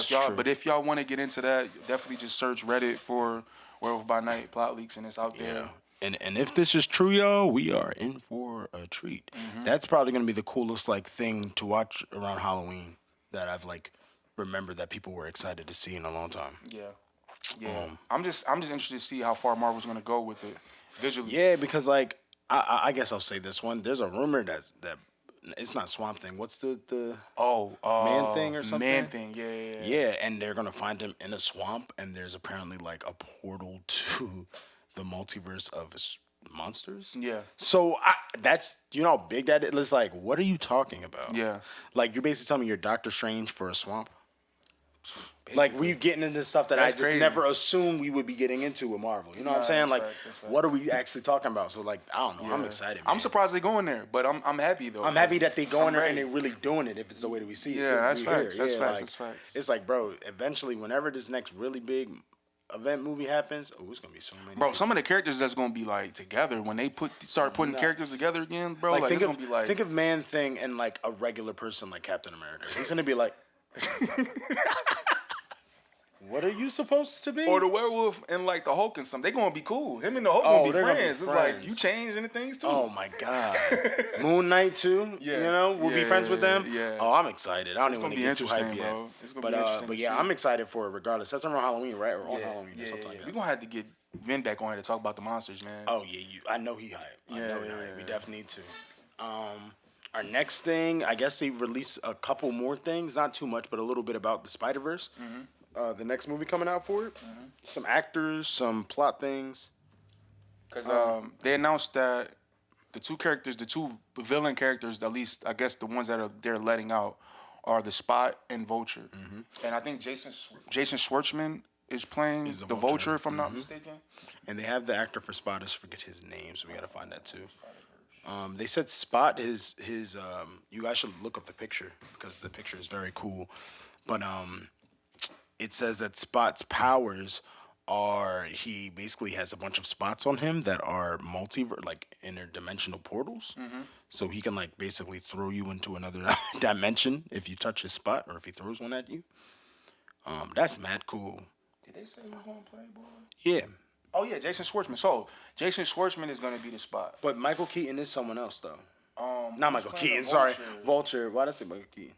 If y'all want to get into that, definitely just search Reddit for Werewolf by Night plot leaks, and it's out there. And if this is true, y'all, we are in for a treat. That's probably gonna be the coolest thing to watch around Halloween that I've remembered that people were excited to see in a long time. Yeah. I'm just interested to see how far Marvel's gonna go with it visually. Yeah, because I guess I'll say this one. There's a rumor that it's not Swamp Thing. What's the Man Thing or something? Man Thing, yeah. Yeah, and they're gonna find him in a swamp, and there's apparently a portal to the multiverse of monsters. Yeah. So that's how big that is. It's what are you talking about? Yeah. You're basically telling me you're Doctor Strange for a swamp. Like, we getting into stuff that I just crazy. never assumed we would be getting into with Marvel. You know what I'm saying? Like, facts. what are we actually talking about? So, like, I don't know. I'm excited, man. I'm surprised they're going there, but I'm happy, though. I'm happy that they going there and ready. they're really doing it if it's the way that we see it. Yeah, that's facts. That's facts. Like, That's facts. It's like, bro, eventually, whenever this next really big event movie happens, it's going to be so many. Bro, some of the characters that's going to be, like, together, when they start putting characters together again, bro, like it's going to be like... Think of Man-Thing and, like, a regular person like Captain America. He's going to be like... What are you supposed to be? Or the Werewolf and like the Hulk and something. They gonna be cool. Him and the Hulk gonna be friends. It's like you change any things too. Oh my god. Moon Knight too. Yeah. You know, we'll be friends with them. Yeah. Oh, I'm excited. I don't even want to get too hyped yet. Bro. It's gonna be interesting. But yeah, I'm excited for it regardless. That's around Halloween, right? Or on Halloween or something like that. We're gonna have to get Vin back on here to talk about the monsters, man. Oh yeah, I know he hyped. I know he hyped. We definitely need to. Our next thing, I guess they released a couple more things, not too much, but a little bit about the Spider-Verse. The next movie coming out for it. Some actors, some plot things. Because they announced that the two villain characters, at least I guess the ones that they're letting out, are the Spot and Vulture. And I think Jason Schwartzman is playing the Vulture, if I'm not mistaken. And they have the actor for Spot. I forget his name, so we got to find that too. They said Spot his you guys should look up the picture because the picture is very cool. But it says that Spot's powers are he basically has a bunch of spots on him that are like interdimensional portals. So he can like basically throw you into another dimension if you touch his spot or if he throws one at you. That's mad cool. Did they say who's gonna play, boy? Yeah. Oh yeah, Jason Schwartzman. So Jason Schwartzman is gonna be the Spot. But Michael Keaton is someone else though. Not Michael Keaton. Vulture. Sorry, Vulture. Why did I say Michael Keaton?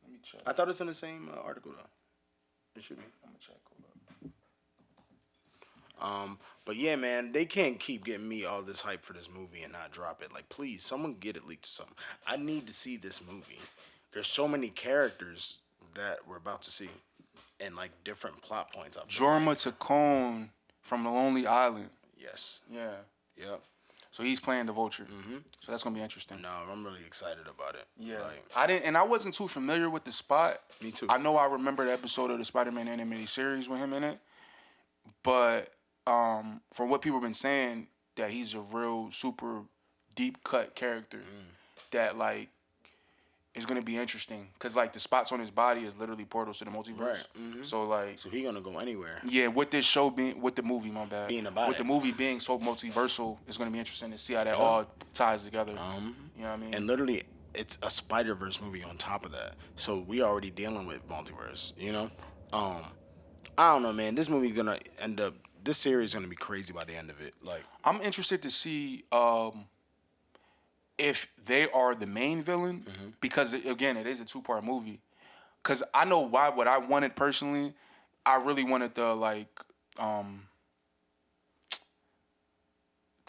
Let me check. I thought it's in the same article though. It should be. I'm gonna check. Hold up. But yeah, man, they can't keep getting me all this hype for this movie and not drop it. Like, please, someone get it leaked or something. I need to see this movie. There's so many characters that we're about to see, and like different plot points. Jorma Tacone from The Lonely Island. Yes. Yeah. Yep. So he's playing the Vulture. So that's gonna be interesting. No, I'm really excited about it. Yeah. Like, I wasn't too familiar with the Spot. Me too. I know I remember the episode of the Spider-Man animated series with him in it, but from what people have been saying, that he's a real super deep cut character that like is gonna be interesting because like the spots on his body is literally portals to the multiverse. Right. So like, so he gonna go anywhere. Yeah, with this show with the movie, my bad. Being about with it. the movie being so multiversal, it's gonna be interesting to see how that all ties together. You know what I mean? And literally, it's a Spider-Verse movie on top of that. So we already dealing with multiverse. You know, I don't know, man. This movie's gonna end up. This series is gonna be crazy by the end of it. Like, I'm interested to see if they are the main villain because again, it is a 2-part movie. Because I know what I wanted personally. I really wanted the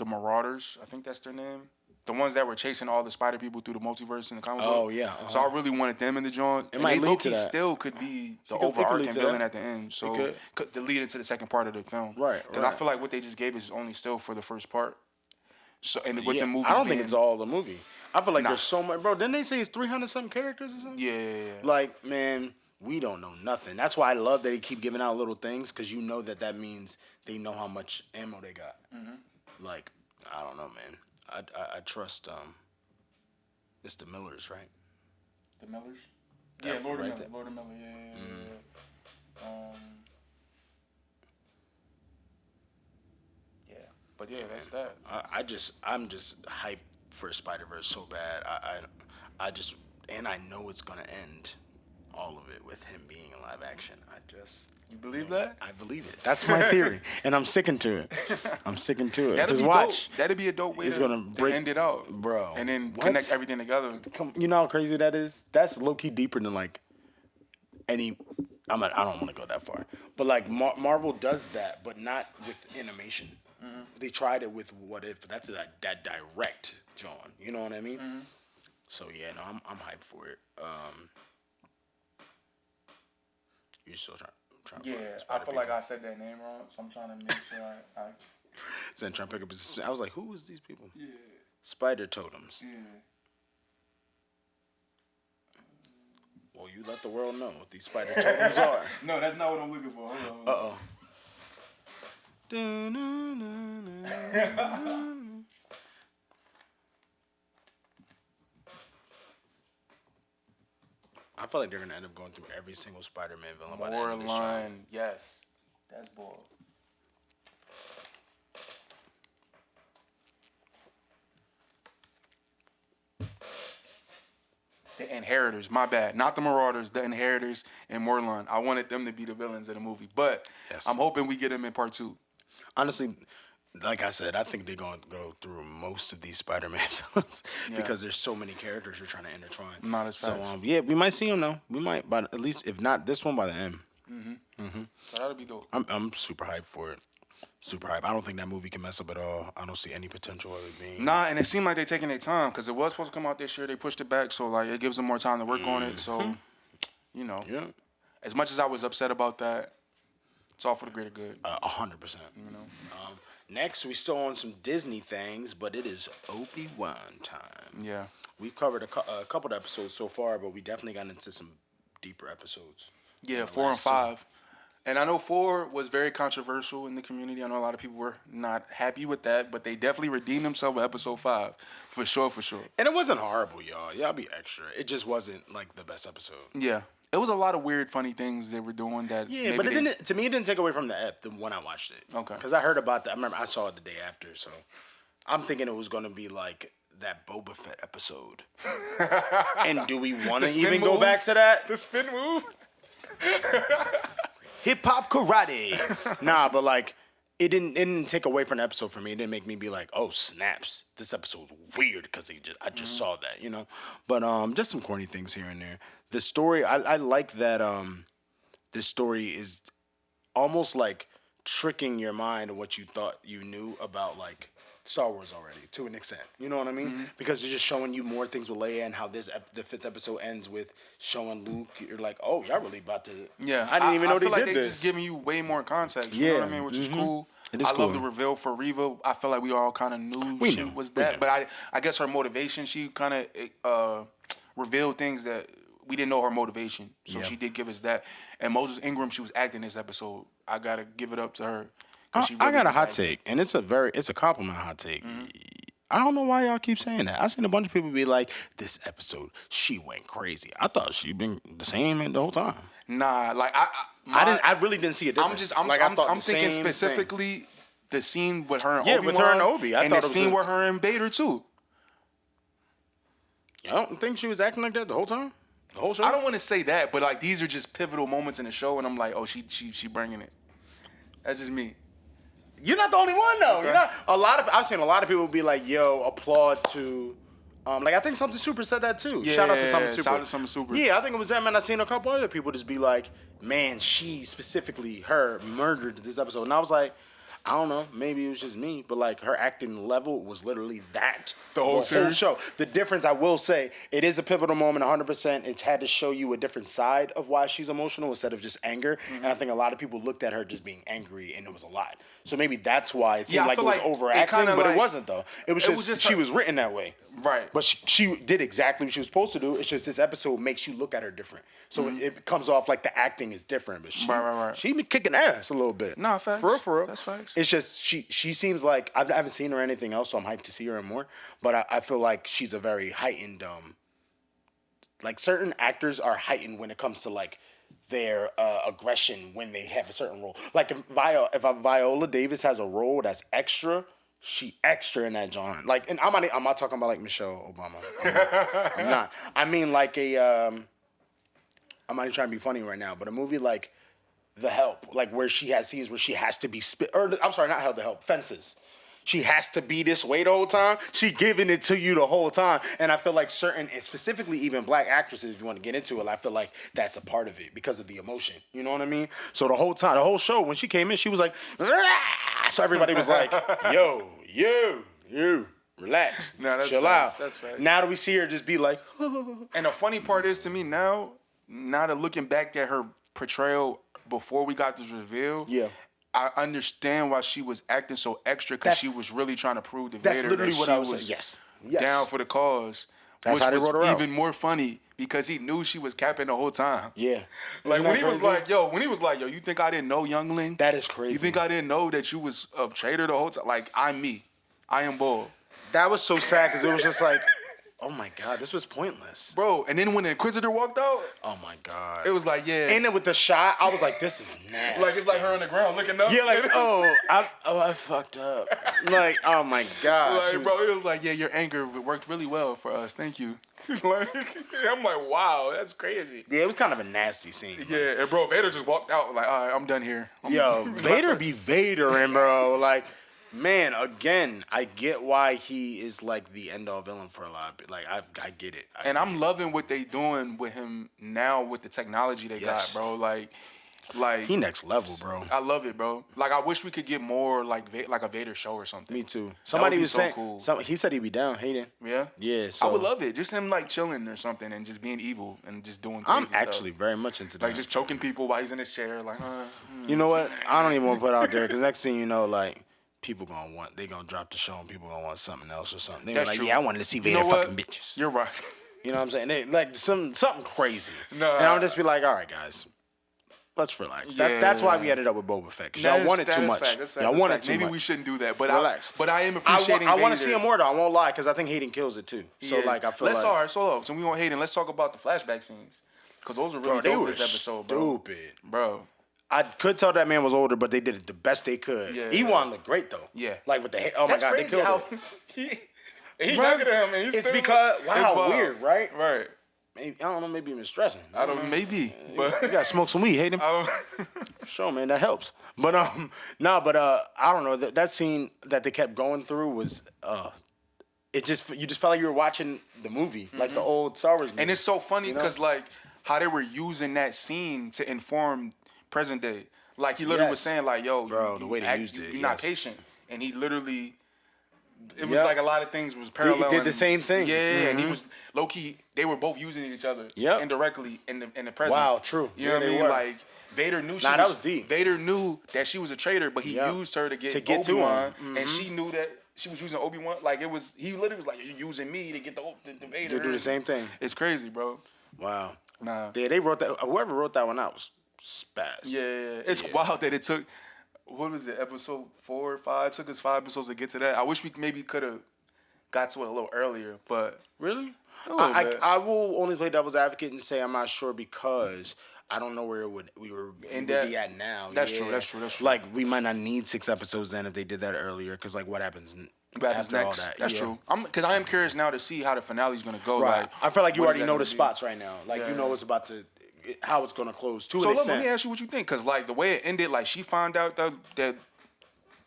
Marauders. I think that's their name. The ones that were chasing all the spider people through the multiverse in the comic book. Oh yeah. So I really wanted them in the joint. It might lead to that. Still could be the overarching villain at the end. So to lead into the second part of the film. Right. Because I feel like what they just gave is only still for the first part. So and with the movies, I don't think it's all the movie. I feel like there's so much, bro. Didn't they say it's 300-something characters or something? Yeah. Like, man, we don't know nothing. That's why I love that they keep giving out little things because you know that means they know how much ammo they got. Like, I don't know, man. I trust it's the Millers, right? The Millers? Yeah, Lord of Miller. Lord of Miller, yeah. But yeah, that's that. I'm just hyped for Spider-Verse so bad. I know it's gonna end all of it with him being in live action. You believe that? I believe it. That's my theory, and I'm sticking to it. That'd watch, dope. That'd be a dope way to end it out, bro, and then connect everything together. You know how crazy that is? That's low key deeper than like any. I don't want to go that far, but like Marvel does that, but not with animation. They tried it with What If, but that's that direct John. You know what I mean? So yeah, no, I'm hyped for it. You still trying? Yeah, I feel like I said that name wrong, so I'm trying to make sure I Then trying to pick up his. I was like, who is these people? Yeah. Spider Totems. Yeah. Well, you let the world know what these spider totems are. No, that's not what I'm looking for. Hold on. Uh-oh. I feel like they're gonna end up going through every single Spider-Man villain by the end of this show. Yes, that's ball. The Inheritors, my bad. Not the Marauders, the Inheritors and Morlun. I wanted them to be the villains of the movie, but Yes. I'm hoping we get them in part 2. Honestly, like I said, I think they're going to go through most of these Spider-Man villains because there's so many characters you're trying to intertwine. Not as fast. So, yeah, we might see them, though. We might, but at least, if not this one, by the end. So that'll be dope. I'm super hyped for it. Super hyped. I don't think that movie can mess up at all. I don't see any potential of it being. Nah, and it seemed like they're taking their time because it was supposed to come out this year. They pushed it back, so like it gives them more time to work on it. So, you know, as much as I was upset about that, it's all for the greater good. 100%. You know. Next, we still on some Disney things, but it is Obi-Wan time. Yeah. We've covered a couple of episodes so far, but we definitely got into some deeper episodes. Yeah, 4 and 5. And I know 4 was very controversial in the community. I know a lot of people were not happy with that, but they definitely redeemed themselves with episode 5. For sure, for sure. And it wasn't horrible, y'all. Y'all be extra. It just wasn't like the best episode. Yeah. It was a lot of weird, funny things they were doing that. Yeah, but it didn't. To me, it didn't take away from the when I watched it. Okay. Because I heard about that. I remember I saw it the day after, so I'm thinking it was gonna be like that Boba Fett episode. And do we want to even go back to that? The spin move? Hip hop karate. Nah, but like it didn't take away from the episode for me. It didn't make me be like, oh snaps, this episode's weird because I just saw that, you know. But just some corny things here and there. The story, I like that. This story is almost like tricking your mind of what you thought you knew about like Star Wars already to an extent. You know what I mean? Because they're just showing you more things with Leia and how the 5th episode ends with showing Luke. You're like, oh, y'all really about to. Yeah, I didn't even know I feel they like did they this. just giving you way more context. You know what I mean? Which is cool. It is I cool. love the reveal for Reva. I feel like we all kind of knew she was that, but I guess her motivation. She kind of revealed things that we didn't know her motivation. So she did give us that. And Moses Ingram, she was acting this episode. I gotta give it up to her. I got a hot take, and it's a compliment hot take. I don't know why y'all keep saying that. I seen a bunch of people be like, "This episode, she went crazy." I thought she'd been the same the whole time. Nah, like I really didn't see a difference. I'm thinking specifically the scene with her and Obi-Wan. with her and Obi. I and thought the scene with her and Bader too. You don't think she was acting like that the whole time? The whole show? I don't want to say that, but like these are just pivotal moments in the show, and I'm like, oh, she bringing it. That's just me. You're not the only one though. Okay. You're not. I've seen a lot of people be like, "Yo, applaud to." Like I think Something Super said that too. Yeah, shout out to Something Super. Shout out to Something Super. Yeah, I think it was that man. I seen a couple other people just be like, "Man, she specifically her murdered this episode," and I was like, I don't know, maybe it was just me, but like her acting level was literally that the whole show. The difference, I will say, it is a pivotal moment, 100%. It's had to show you a different side of why she's emotional instead of just anger. And I think a lot of people looked at her just being angry, and it was a lot. So maybe that's why it seemed like it was overacting, but it wasn't though. It was just she was written that way. Right. But she did exactly what she was supposed to do. It's just this episode makes you look at her different. So it comes off like the acting is different. But she been kicking ass a little bit. Nah, facts. For real. That's facts. It's just she seems like, I haven't seen her or anything else, so I'm hyped to see her more. But I feel like she's a very heightened, like certain actors are heightened when it comes to like their aggression when they have a certain role. Like if Viola Davis has a role that's extra, she extra in that genre. Like, and I'm not talking about like Michelle Obama. I'm not. I mean like I'm not even trying to be funny right now, but a movie like The Help, like where she has scenes where she has to be not The Help, Fences. She has to be this way the whole time. She giving it to you the whole time. And I feel like certain, and specifically even black actresses, if you want to get into it, I feel like that's a part of it because of the emotion. You know what I mean? So the whole time, the whole show, when she came in, she was like, "Rah!" So everybody was like, yo, relax. No, that's chill facts. out. That's facts. Now that we see her just be like, and the funny part is to me now that looking back at her portrayal before we got this reveal, I understand why she was acting so extra because she was really trying to prove to Vader that she was Yes. down for the cause. That's how they wrote her out. Even more funny because he knew she was capping the whole time. Yeah. Like when he was like, yo, you think I didn't know, youngling? That is crazy. You think I didn't know that you was a traitor the whole time? Like, I'm me. I am Bull. That was so sad because it was just like, oh my God, this was pointless. Bro, and then when the Inquisitor walked out, oh my God. it was like, yeah. And then with the shot, I was like, this is nasty. Like, it's like her on the ground looking up. Yeah, like, I fucked up. Like, oh my God. Like, bro, it was like, yeah, your anger worked really well for us. Thank you. Like, I'm like, wow, that's crazy. Yeah, it was kind of a nasty scene. Yeah, and bro, Vader just walked out like, all right, I'm done here. Vader be Vader, bro. Like, man, again, I get why he is like the end all villain for a lot. But like, I get it. I'm loving what they doing with him now with the technology they got, bro. Like he next level, bro. I love it, bro. Like I wish we could get more like a Vader show or something. Me too. Somebody was saying, cool. He said he'd be down. Hayden. Yeah. Yeah. So I would love it. Just him like chilling or something and just being evil and just doing. I'm crazy actually stuff. very much into that. Like just choking people while he's in his chair. Like, you know what? I don't even want to put it out there because next thing you know, like. People they gonna drop the show and people gonna want something else or something. They That's like, true. yeah, I wanted to see Vader fucking bitches. You're right. You know what I'm saying? They, like something crazy. No. And I'll just be like, all right, guys, let's relax. Yeah. That's why we ended up with Boba Fett. Y'all wanted too much. Y'all wanted too much. Maybe we shouldn't do that, but relax. But I am appreciating. I want to see him more though. I won't lie because I think Hayden kills it too. So like I feel let's like all right. So we want Hayden. Let's talk about the flashback scenes because those were really dope this episode, bro. Bro. I could tell that man was older, but they did it the best they could. Yeah. Ewan looked great though. Yeah. Like with the hair. Oh my God, they killed it. He's younger than him, and he's it's still, because it's wild. weird, right? Right. Maybe, I don't know. Maybe even stressing. Maybe. But you gotta smoke some weed, Hayden. Sure, man, that helps. But I don't know. That scene that they kept going through was you just felt like you were watching the movie, like the old Star Wars movie. And it's so funny because like how they were using that scene to inform present day. Like he literally was saying like, yo, bro, the way they used it, you're not patient, and he literally. It was like a lot of things was parallel. He did the same thing. Yeah, and he was low key. They were both using each other indirectly in the present. Wow, true. You know what I mean? Like Vader knew that was deep. Vader knew that she was a traitor, but he used her to get Obi-Wan, and she knew that she was using Obi-Wan. Like it was, he literally was like, "You're using me to get the Vader." They do the same thing. It's crazy, bro. Wow. Nah. Yeah, they wrote that. Whoever wrote that one out was spaz. Yeah, it's wild that it took. What was it? Episode 4 or 5? It took us 5 episodes to get to that. I wish we maybe could have got to it a little earlier, but really, I will only play devil's advocate and say I'm not sure because I don't know where we would be at now. That's true. That's true. Like we might not need 6 episodes then if they did that earlier because like what happens after next? All that? That's true. Because I am curious now to see how the finale's gonna go. Right. Like, I feel like you already know the spots right now. Like you know what's about to. How it's gonna close to an extent. Let me ask you what you think, because like the way it ended, like she found out that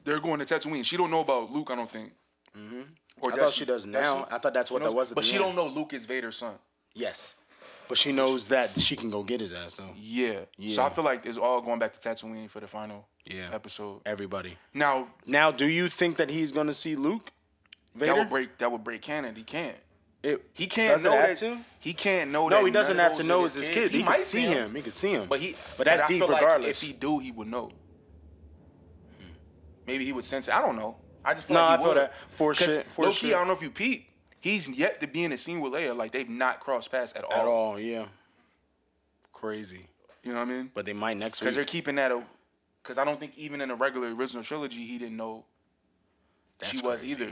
they're going to Tatooine. She don't know about Luke, I don't think. Mm-hmm. Or I thought she does now. I thought that's what that was. But she don't know Luke is Vader's son. Yes, but she knows that she can go get his ass though. Yeah. So I feel like it's all going back to Tatooine for the final episode. Everybody. Now, do you think that he's gonna see Luke? Vader? That would break canon. He can't. He does can't know it have that. To? He can't know that. No, he doesn't have to know it's his kid. He can see him. He can see him. But that's deep regardless. Like if he do, he would know. Maybe he would sense it. I don't know. I just feel I like he feel would. that. For low key, I don't know if you peep. He's yet to be in a scene with Leia. Like they've not crossed paths at all. At all, yeah. Crazy. You know what I mean? But they might next week. Because they're keeping that. Because I don't think even in the regular original trilogy he didn't know she was either.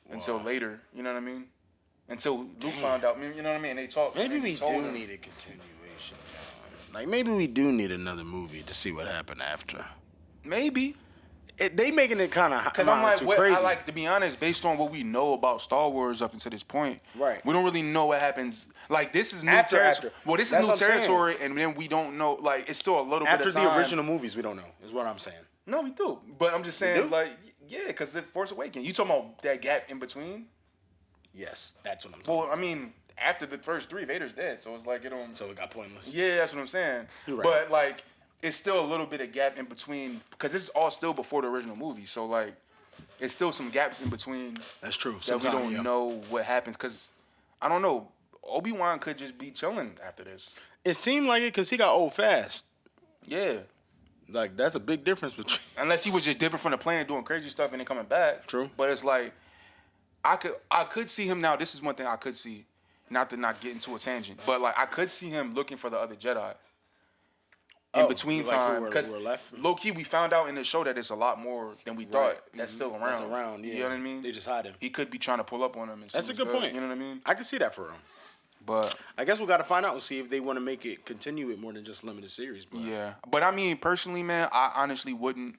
Until later. You know what I mean? Until Luke found out, you know what I mean? They talked. Maybe we do need a continuation, John. Like maybe we do need another movie to see what happened after. Maybe. They making it kind of because I'm like, crazy. I like to be honest, based on what we know about Star Wars up until this point, right? We don't really know what happens. Like this is new territory. Well, this is new territory, and then we don't know. Like it's still a little bit of time. After the original movies, we don't know. Is what I'm saying. No, we do. But I'm just saying, like, yeah, because the Force Awakens. You talking about that gap in between? Yes, that's what I'm talking about. Well, I mean, after the first 3, Vader's dead, so it's like it don't. So it got pointless. Yeah, that's what I'm saying. You're right. But like, it's still a little bit of gap in between because this is all still before the original movie. So like, it's still some gaps in between. That's true. That we don't know what happens because I don't know. Obi-Wan could just be chilling after this. It seemed like it because he got old fast. Yeah. Like that's a big difference between. Unless he was just dipping from the planet doing crazy stuff and then coming back. True. But it's like. I could see him now. This is one thing I could see, not to not get into a tangent, but like I could see him looking for the other Jedi. In between time, because low key we found out in the show that it's a lot more than we thought that's still around. That's around, yeah. You know what I mean? They just hide him. He could be trying to pull up on him. That's a good point. You know what I mean? I can see that for him. But I guess we got to find out and see if they want to make it continue it more than just limited series. But yeah, but I mean personally, man, I honestly wouldn't.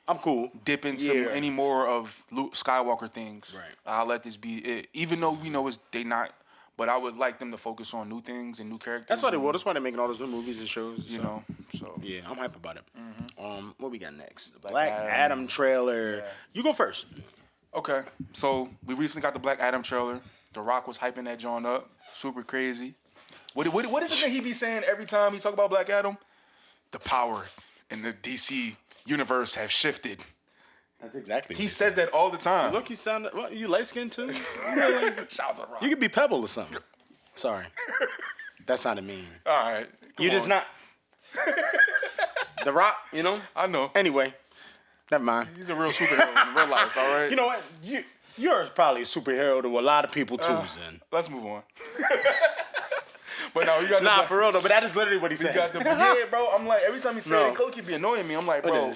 I'm cool. Dip into any more of Luke Skywalker things. Right. I'll let this be it, even though we know they not. But I would like them to focus on new things and new characters. That's why they will. That's why they're making all those new movies and shows. You know, so yeah, I'm hype about it. Mm-hmm. What we got next? The Black Adam trailer. Yeah. You go first. Okay, so we recently got the Black Adam trailer. The Rock was hyping that joint up, super crazy. What is the thing he be saying every time he talk about Black Adam? The power in the DC universe have shifted. That's exactly. He says that all the time. Look, you sound. What, you light skinned too? Shout out to Rock. You could be Pebble or something. Sorry, that sounded mean. All right, you just not. The Rock, you know. I know. Anyway, never mind. He's a real superhero in real life. All right. You know what? You're probably a superhero to a lot of people too. Then let's move on. But no, you got for real though. But that is literally what he said. Yeah, bro. I'm like every time he said it, Cole keep be annoying me. I'm like, bro,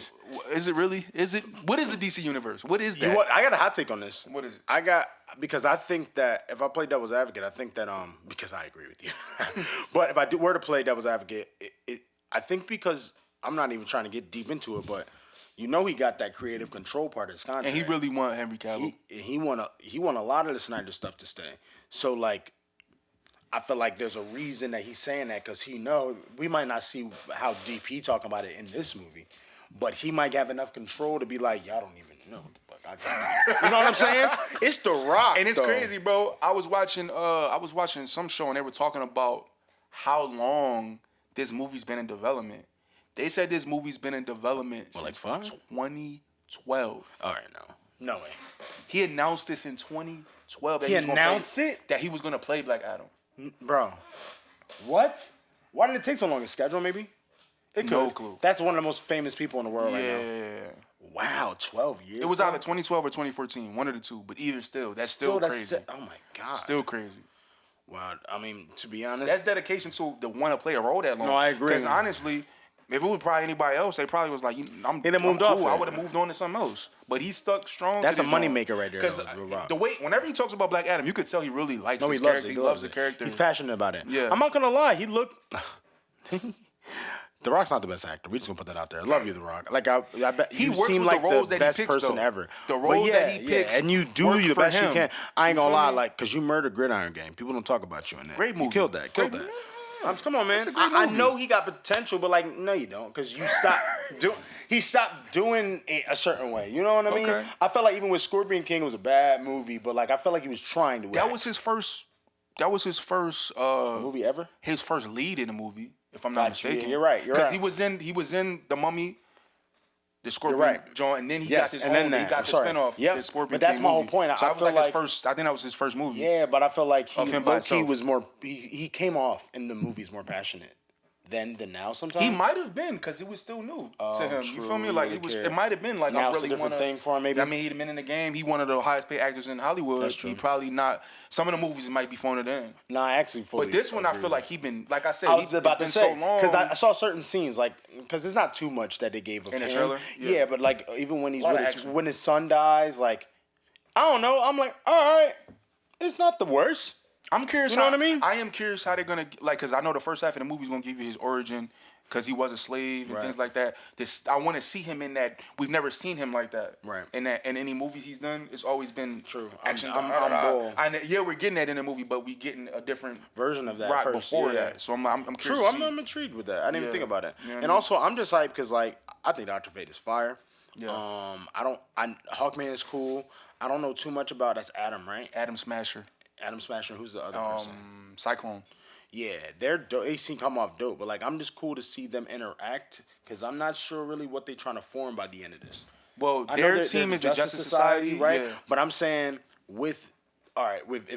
is it really? Is it? What is the DC universe? What is that? I got a hot take on this. What is it? Because I think that if I play devil's advocate, I think that because I agree with you. But if I were to play devil's advocate, I think because I'm not even trying to get deep into it, but you know he got that creative control part of his contract, and he really want Henry Cavill. He want a lot of the Snyder stuff to stay. So like. I feel like there's a reason that he's saying that because we might not see how deep he talking about it in this movie, but he might have enough control to be like, y'all don't even know what the fuck I got. You know what I'm saying? It's The Rock, and it's crazy, bro. I was watching some show and they were talking about how long this movie's been in development. They said this movie's been in development since 2012. All right, no way. He announced this in 2012. He announced that he was gonna play Black Adam. Bro, what? Why did it take so long? A schedule, maybe? No clue. That's one of the most famous people in the world right now. Yeah. Wow, 12 years. It was either 2012 or 2014, one of the two. But either that's still crazy. Oh my god, still crazy. Wow, I mean, to be honest, that's dedication to want to play a role that long. No, I agree. Because honestly, if it was probably anybody else, they probably was like, I'm moved off. I would have moved on to something else. But he stuck strong. That's a moneymaker right there. Because whenever he talks about Black Adam, you could tell he really likes his character. He loves the character. He's passionate about it. Yeah. I'm not gonna lie. He looked. The Rock's not the best actor. We just gonna put that out there. I love you, The Rock. Like I bet he you works seem with like the roles the that best he picks, person though. ever. The roles that he picks, and you do the best you can. I ain't gonna lie, like, cause you murdered Gridiron Gang. People don't talk about you in that. Great movie. You killed that. Come on, man. I know he got potential, but like, no, you don't, because you stopped doing. He stopped doing it a ceren way. You know what I mean? Okay. I felt like even with Scorpion King, it was a bad movie, but like I felt like he was trying to. That was his first movie ever. His first lead in the movie, if I'm not mistaken. Yeah, you're right. Because he was in The Mummy, the Scorpion joint, and then he got his own. He got the spinoff. Yeah, the Scorpion. But that's King my whole movie. point. So I feel like his first. I think that was his first movie. Yeah, but I feel like he was more. He came off in the movies more passionate than now. Sometimes he might have been because it was still new to him. True, you feel me? Like it might have been like now I really it's a different thing for him. Maybe I mean he'd been in the game. He one of the highest paid actors in Hollywood. That's true. He probably not. Some of the movies might be phoned in. Nah, I actually fully. But this one I feel like he been like I said. I was about to say so long because I saw certain scenes like because it's not too much that they gave of in him. The trailer. Yeah, but like even when he's when his son dies, like I don't know. I'm like, all right, it's not the worst. I'm curious. You know what I mean? I am curious how they're gonna like because I know the first half of the movie is gonna give you his origin. Because he was a slave and things like that. I want to see him in that. We've never seen him like that. Right. In any movies he's done, it's always been true. Action. I'm yeah, we're getting that in the movie, but we getting a different version of that right first, before that. So I'm curious. True. I'm intrigued with that. I didn't even think about it. You know and also, I'm just hyped because like I think Dr. Fate is fire. Yeah. Hawkman is cool. I don't know too much about. That's Adam, right? Adam Smasher. Who's the other person? Cyclone. Yeah, they're dope. They seem come off dope, but like I'm just cool to see them interact because I'm not sure really what they're trying to form by the end of this. Well, their team is the Justice Society, right? Yeah. But I'm saying if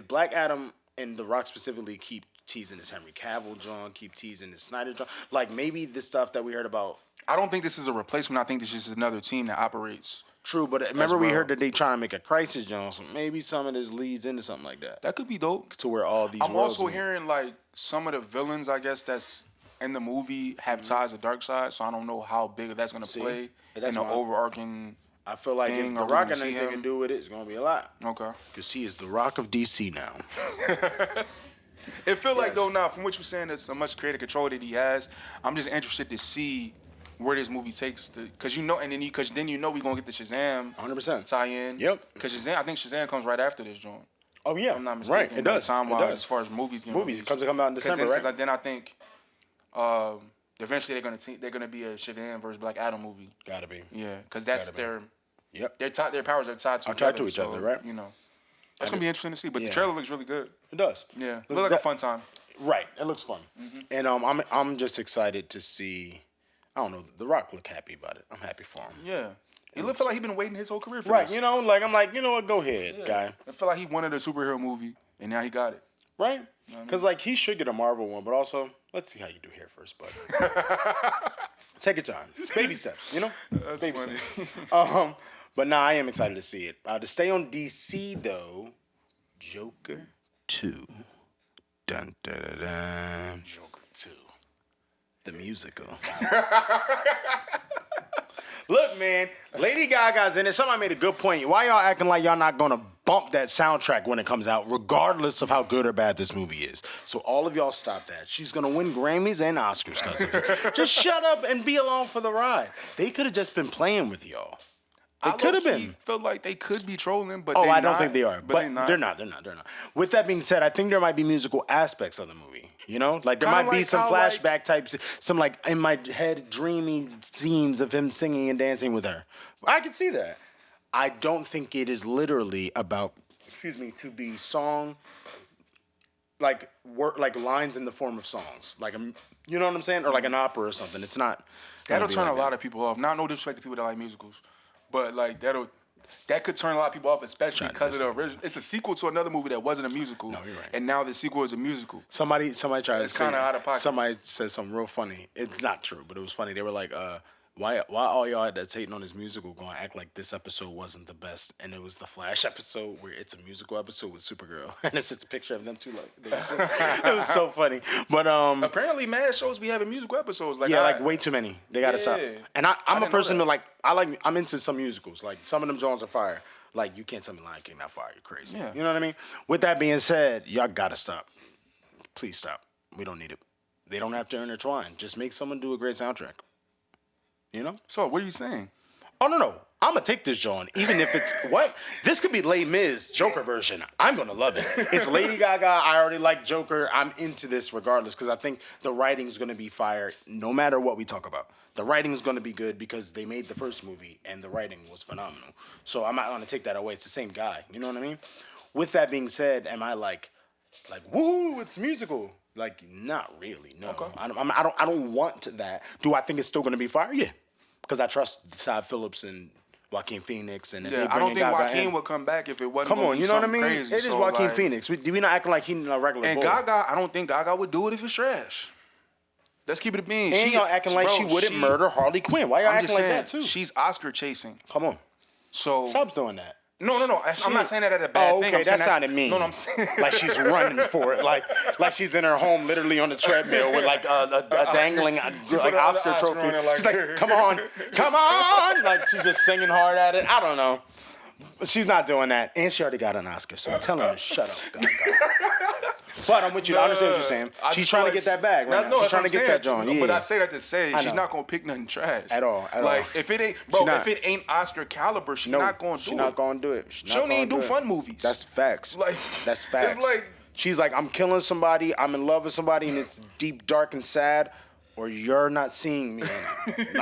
Black Adam and The Rock specifically keep teasing this Henry Cavill John, keep teasing this Snyder John, like maybe the stuff that we heard about. I don't think this is a replacement. I think this is just another team that operates True, but remember we heard that they trying to make a Crisis Jones, so maybe some of this leads into something like that. That could be dope. To where all these. I'm also hearing like some of the villains, I guess that's in the movie have ties to Darkseid, so I don't know how big that's gonna play in the overarching. I feel like if The Rock and anything can do with it, it's gonna be a lot. Okay. Because he is the Rock of DC now. It feel like though now, from what you're saying, there's so much creative control that he has. I'm just interested to see where this movie takes to, because you know, and then we're gonna get the Shazam 100% tie-in. Yep. Because I think Shazam comes right after this joint. Oh yeah, If I'm not mistaken. Right, it does. Time-wise, as far as movies. It comes out in December, right? Because then I think eventually they're gonna be a Shazam versus Black Adam movie. Gotta be. Yeah, because that's their. Yep. Their powers are tied to each other, right? You know, that's gonna be interesting to see. But the trailer looks really good. It does. Yeah, it looks like a fun time. Right, it looks fun, and I'm just excited to see. I don't know. The Rock look happy about it. I'm happy for him. Yeah, he feel like he's been waiting his whole career for right. this. You know, like I'm like, you know what? Go ahead, guy. I feel like he wanted a superhero movie, and now he got it. Right? Because like he should get a Marvel one, but also let's see how you do here first, bud. Take your time. It's baby steps. You know. That's baby funny. Steps. But nah, I am excited to see it. To stay on DC though, Joker 2. Dun dun dun dun. Joker 2. The musical. Look, man, Lady Gaga's in it. Somebody made a good point. Why y'all acting like y'all not gonna bump that soundtrack when it comes out, regardless of how good or bad this movie is? So all of y'all stop that. She's gonna win Grammys and Oscars because of it. Just shut up and be along for the ride. They could have just been playing with y'all. They could have been. Felt like they could be trolling, but I don't think they are. But they're not. With that being said, I think there might be musical aspects of the movie. You know, like there might be some flashback types, some like in my head dreamy scenes of him singing and dancing with her. I could see that. I don't think it is literally about, to be song, like lines in the form of songs, like you know what I'm saying, or like an opera or something. It's not. That'll turn a lot of people off. Not no disrespect to people that like musicals, but like that could turn a lot of people off, especially because of the original. It's a sequel to another movie that wasn't a musical. No, you're right. And now the sequel is a musical. Somebody tried to say. It's kind of out of pocket. Somebody said something real funny. It's not true, but it was funny. They were like, why all y'all that's hating on this musical going to act like this episode wasn't the best, and it was the Flash episode where it's a musical episode with Supergirl, and it's just a picture of them two. Like, it was so funny. But apparently, mad shows be having musical episodes. Like way too many. They gotta stop. And I'm a person that I'm into some musicals. Like some of them Jones are fire. Like you can't tell me Lion King not fire. You're crazy. Yeah. You know what I mean? With that being said, y'all gotta stop. Please stop. We don't need it. They don't have to intertwine. Just make someone do a great soundtrack. You know? So, what are you saying? Oh, no. I'm going to take this, John, even if it's, what? This could be Les Mis Joker version. I'm going to love it. It's Lady Gaga. I already like Joker. I'm into this regardless because I think the writing's going to be fire no matter what we talk about. The writing's going to be good because they made the first movie and the writing was phenomenal. So I'm not going to take that away. It's the same guy. You know what I mean? With that being said, am I like, woo, it's musical? Like, not really, no. Okay. I don't want that. Do I think it's still going to be fire? Yeah. Because I trust Todd Phillips and Joaquin Phoenix. And I don't think Joaquin would come back if it wasn't going to be something crazy. It is so Joaquin Phoenix. Do we not acting like he's a regular and boy? Gaga, I don't think Gaga would do it if it's trash. Let's keep it a bean. And y'all acting like she wouldn't murder Harley Quinn. Why y'all acting like that too? She's Oscar chasing. Come on. So stop doing that. No. I'm not saying that as a bad thing. Okay, that sounded mean. No, I'm saying like she's running for it, like she's in her home, literally on the treadmill with like a dangling like Oscar trophy. She's like, come on, like she's just singing hard at it. I don't know. She's not doing that, and she already got an Oscar, so tell her to shut up. But I'm with you. I understand what you're saying. She's trying to get that bag right now. She's trying to get that John. Yeah. But I say that to say she's not gonna pick nothing trash at all. Like if it ain't, bro, if it ain't Oscar caliber, she's not gonna do it. She's not gonna do it. She don't even do fun movies. That's facts. Like that's facts. It's like she's like, I'm killing somebody. I'm in love with somebody, and it's deep, dark, and sad. Or you're not seeing me.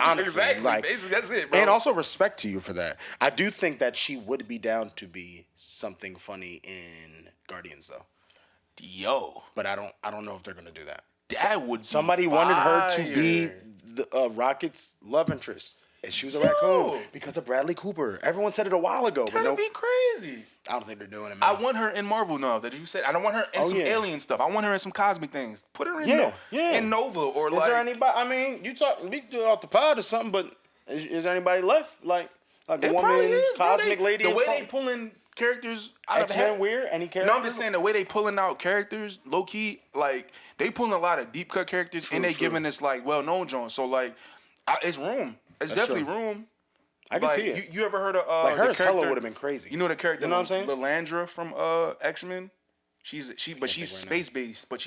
Honestly, exactly. Like, basically, that's it, bro. And also respect to you for that. I do think that she would be down to be something funny in Guardians, though. Yo, but I don't know if they're gonna do that. That would somebody wanted her to be the Rocket's love interest, and she was a raccoon because of Bradley Cooper. Everyone said it a while ago, but that'd be crazy. I don't think they're doing it. Man. I want her in Marvel now. That you said. I don't want her in some alien stuff. I want her in some cosmic things. Put her in in Nova or is there anybody? I mean, we do it off the pod or something, but is there anybody left? Like Like a It woman, probably is, bro. cosmic lady. The way and they pulling characters out of X-Men weird. Any character? No, I'm just saying the way they pulling out characters, low key, like they pulling a lot of deep cut characters, and they giving us like well known Jones. So like, it's room. It's That's definitely true. room. I can Like, see it. You ever heard of Like her the character? would have been crazy. You know the character? You know what I'm saying? Lilandra from X-Men. She's space based, but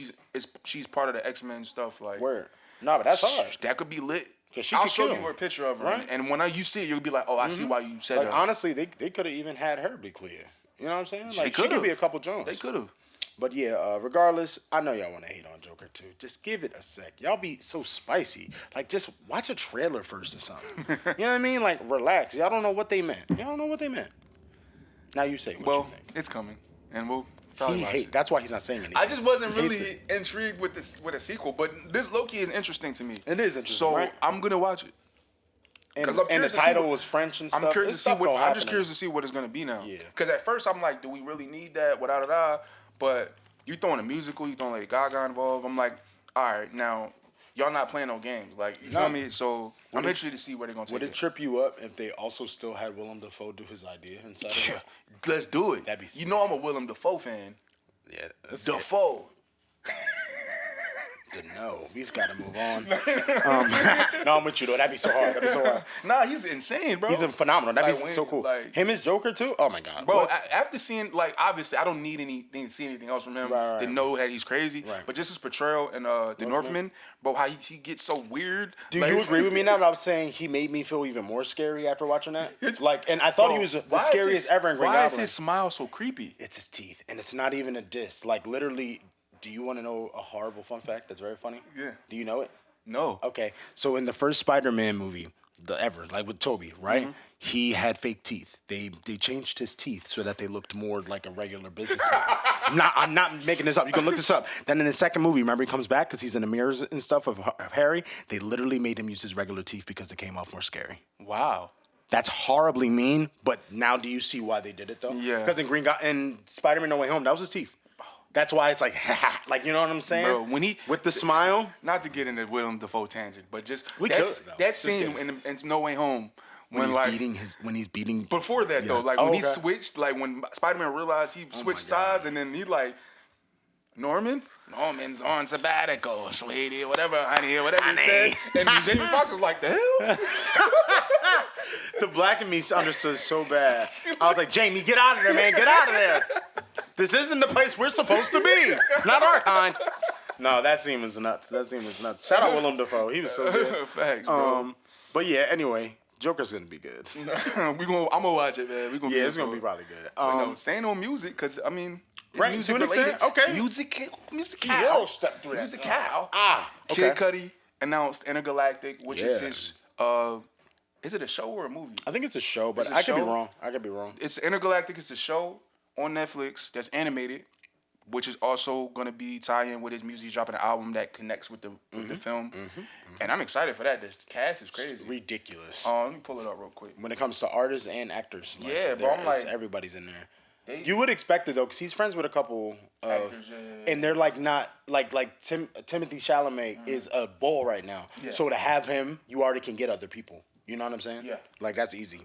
she's part of the X-Men stuff. Like Word. No, but that's hard. That could be lit. She I'll could show kill. you a picture of her, Right. and when you see it, you'll be like, "Oh, I see why you said Like that." honestly, they could have even had her be clear. You know what I'm saying? Like she could've. could be a couple Jones. They could have. But yeah, regardless, I know y'all want to hate on Joker too. Just give it a sec. Y'all be so spicy. Like just watch a trailer first or something. You know what I mean? Like relax. Y'all don't know what they meant. Y'all don't know what they meant. Now you say what you think. It's coming, and we'll probably watch it. That's why he's not saying anything. I just wasn't He hates really intrigued with a sequel, but this low-key is interesting to me. It is interesting, So right? I'm gonna watch it. And, I'm and the curious to see title what- was French and stuff. I'm curious There's to see stuff what. gonna I'm just happen. curious to see what it's gonna be now. Yeah. Because at first I'm like, do we really need that? Without But you throwing a musical, you throwing Lady Gaga involved. I'm like, all right, now y'all not playing no games. Like you feel me? So I'm interested to see where they're gonna take Would it trip you up if they also still had Willem Dafoe do his idea inside of Yeah, it? let's do it. That'd be sick. You know I'm a Willem Dafoe fan. Yeah. That's Dafoe. No, we've got to move on. No, I'm with you though. That'd be so hard. Nah, he's insane, bro. He's phenomenal. That'd Like, be when- so cool. like- Him as Joker too. Oh my god, Bro, What? after seeing, like, obviously, I don't need anything to see anything else from him Right. to know that he's crazy. Right. But just his portrayal in The Northman, bro, how he gets so weird. Do like, you agree with me now? That I was saying he made me feel even more scary after watching that. It's like, and I thought he was the why is scariest his- ever in Green Why is Goblin. his smile so creepy? It's his teeth, and it's not even a diss. Like literally, do you want to know a horrible fun fact that's very funny? Yeah. Do you know it? No. Okay, so in the first Spider-Man movie, like with Tobey, right? Mm-hmm. He had fake teeth. They changed his teeth so that they looked more like a regular businessman. I'm not making this up. You can look this up. Then in the second movie, remember he comes back because he's in the mirrors and stuff of Harry. They literally made him use his regular teeth because it came off more scary. Wow. That's horribly mean, but now do you see why they did it though? Yeah. Because in Spider-Man No Way Home, that was his teeth. That's why it's like, like you know what I'm saying? Bro, when he with the smile. not to get into Willem Dafoe tangent, but just We that could, though. that Just scene kidding. in No Way Home When when he's beating before that Yeah. though, like Oh, when he okay. switched, like when Spider-Man realized he switched God. sides, and then he like Norman's on sabbatical, sweetie, whatever, honey, whatever he said, and Jamie Foxx was like, the hell? The black in me understood so bad. I was like, Jamie, get out of there, man. Get out of there. This isn't the place we're supposed to be. Not our kind. No, that scene was nuts. Shout out Willem Dafoe. He was so good. Facts, bro. But yeah, anyway, Joker's gonna be good. I'm gonna watch it, man. Yeah, it's gonna be probably good. No, staying on music, cause I mean, it's Right, music to an related. extent, okay. Music. Hero stepped through that. Music cow. Okay. Kid Cudi announced Entergalactic, which is Yeah. his. Is it a show or a movie? I think it's a show, but It's a I could be show? wrong. It's Intergalactic. It's a show on Netflix that's animated, which is also gonna be tie-in with his music. He's dropping an album that connects with the film, and I'm excited for that. This cast is crazy. Ridiculous. Let me pull it up real quick. When it comes to artists and actors. Like, Yeah, bro, I'm it's- like- everybody's in there. They- You would expect it though, because he's friends with a couple of, Actors, yeah. and they're like not like Timothy Chalamet is a bull right now. Yeah. So to have him, you already can get other people. You know what I'm saying? Yeah. Like that's easy.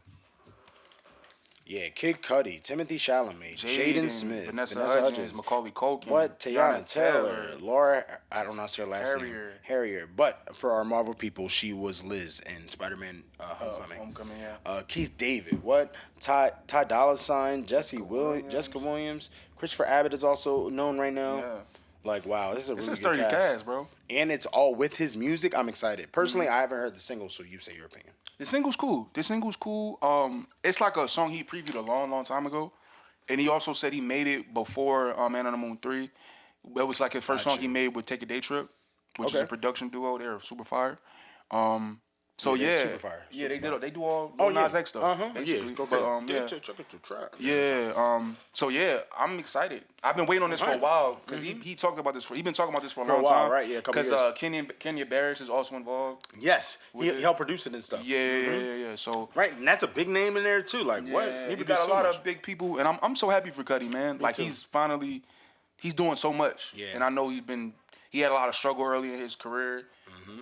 Yeah, Kid Cudi, Timothy Chalamet, Jaden Smith, Vanessa Hudgens, Macaulay Culkin, what? Tiana Taylor, Laura, I don't know what's her last name. Harrier. But for our Marvel people, she was Liz in Spider-Man Homecoming. Homecoming, yeah. Keith David, what? Ty Dolla $ign, Jessica Williams, Christopher Abbott is also known right now. Yeah. Like, wow, this is a This really is good 30 cast. cast, bro. And it's all with his music. I'm excited. Personally, I haven't heard the single, so you say your opinion. The single's cool. It's like a song he previewed a long, long time ago. And he also said he made it before Man on the Moon 3. That was like his first song he made with Take a Day Trip, which is a production duo. They're super fire. So Yeah, yeah, they're super fire. yeah, they do all Oh, Nas yeah. X stuff. Basically. Yeah, go But, yeah. so yeah, I'm excited. I've been waiting on this for a while because he talked about this he been talking about this for a long while, time. right? Yeah, a couple Because years. Kenya Barris is also involved. Yes, he helped produce it and stuff. Yeah. So Right, and that's a big name in there too. Like what? yeah, He he produced got a so lot much. of big people, and I'm so happy for Cudi, man. Like too. he's doing so much. Yeah. And I know he had a lot of struggle early in his career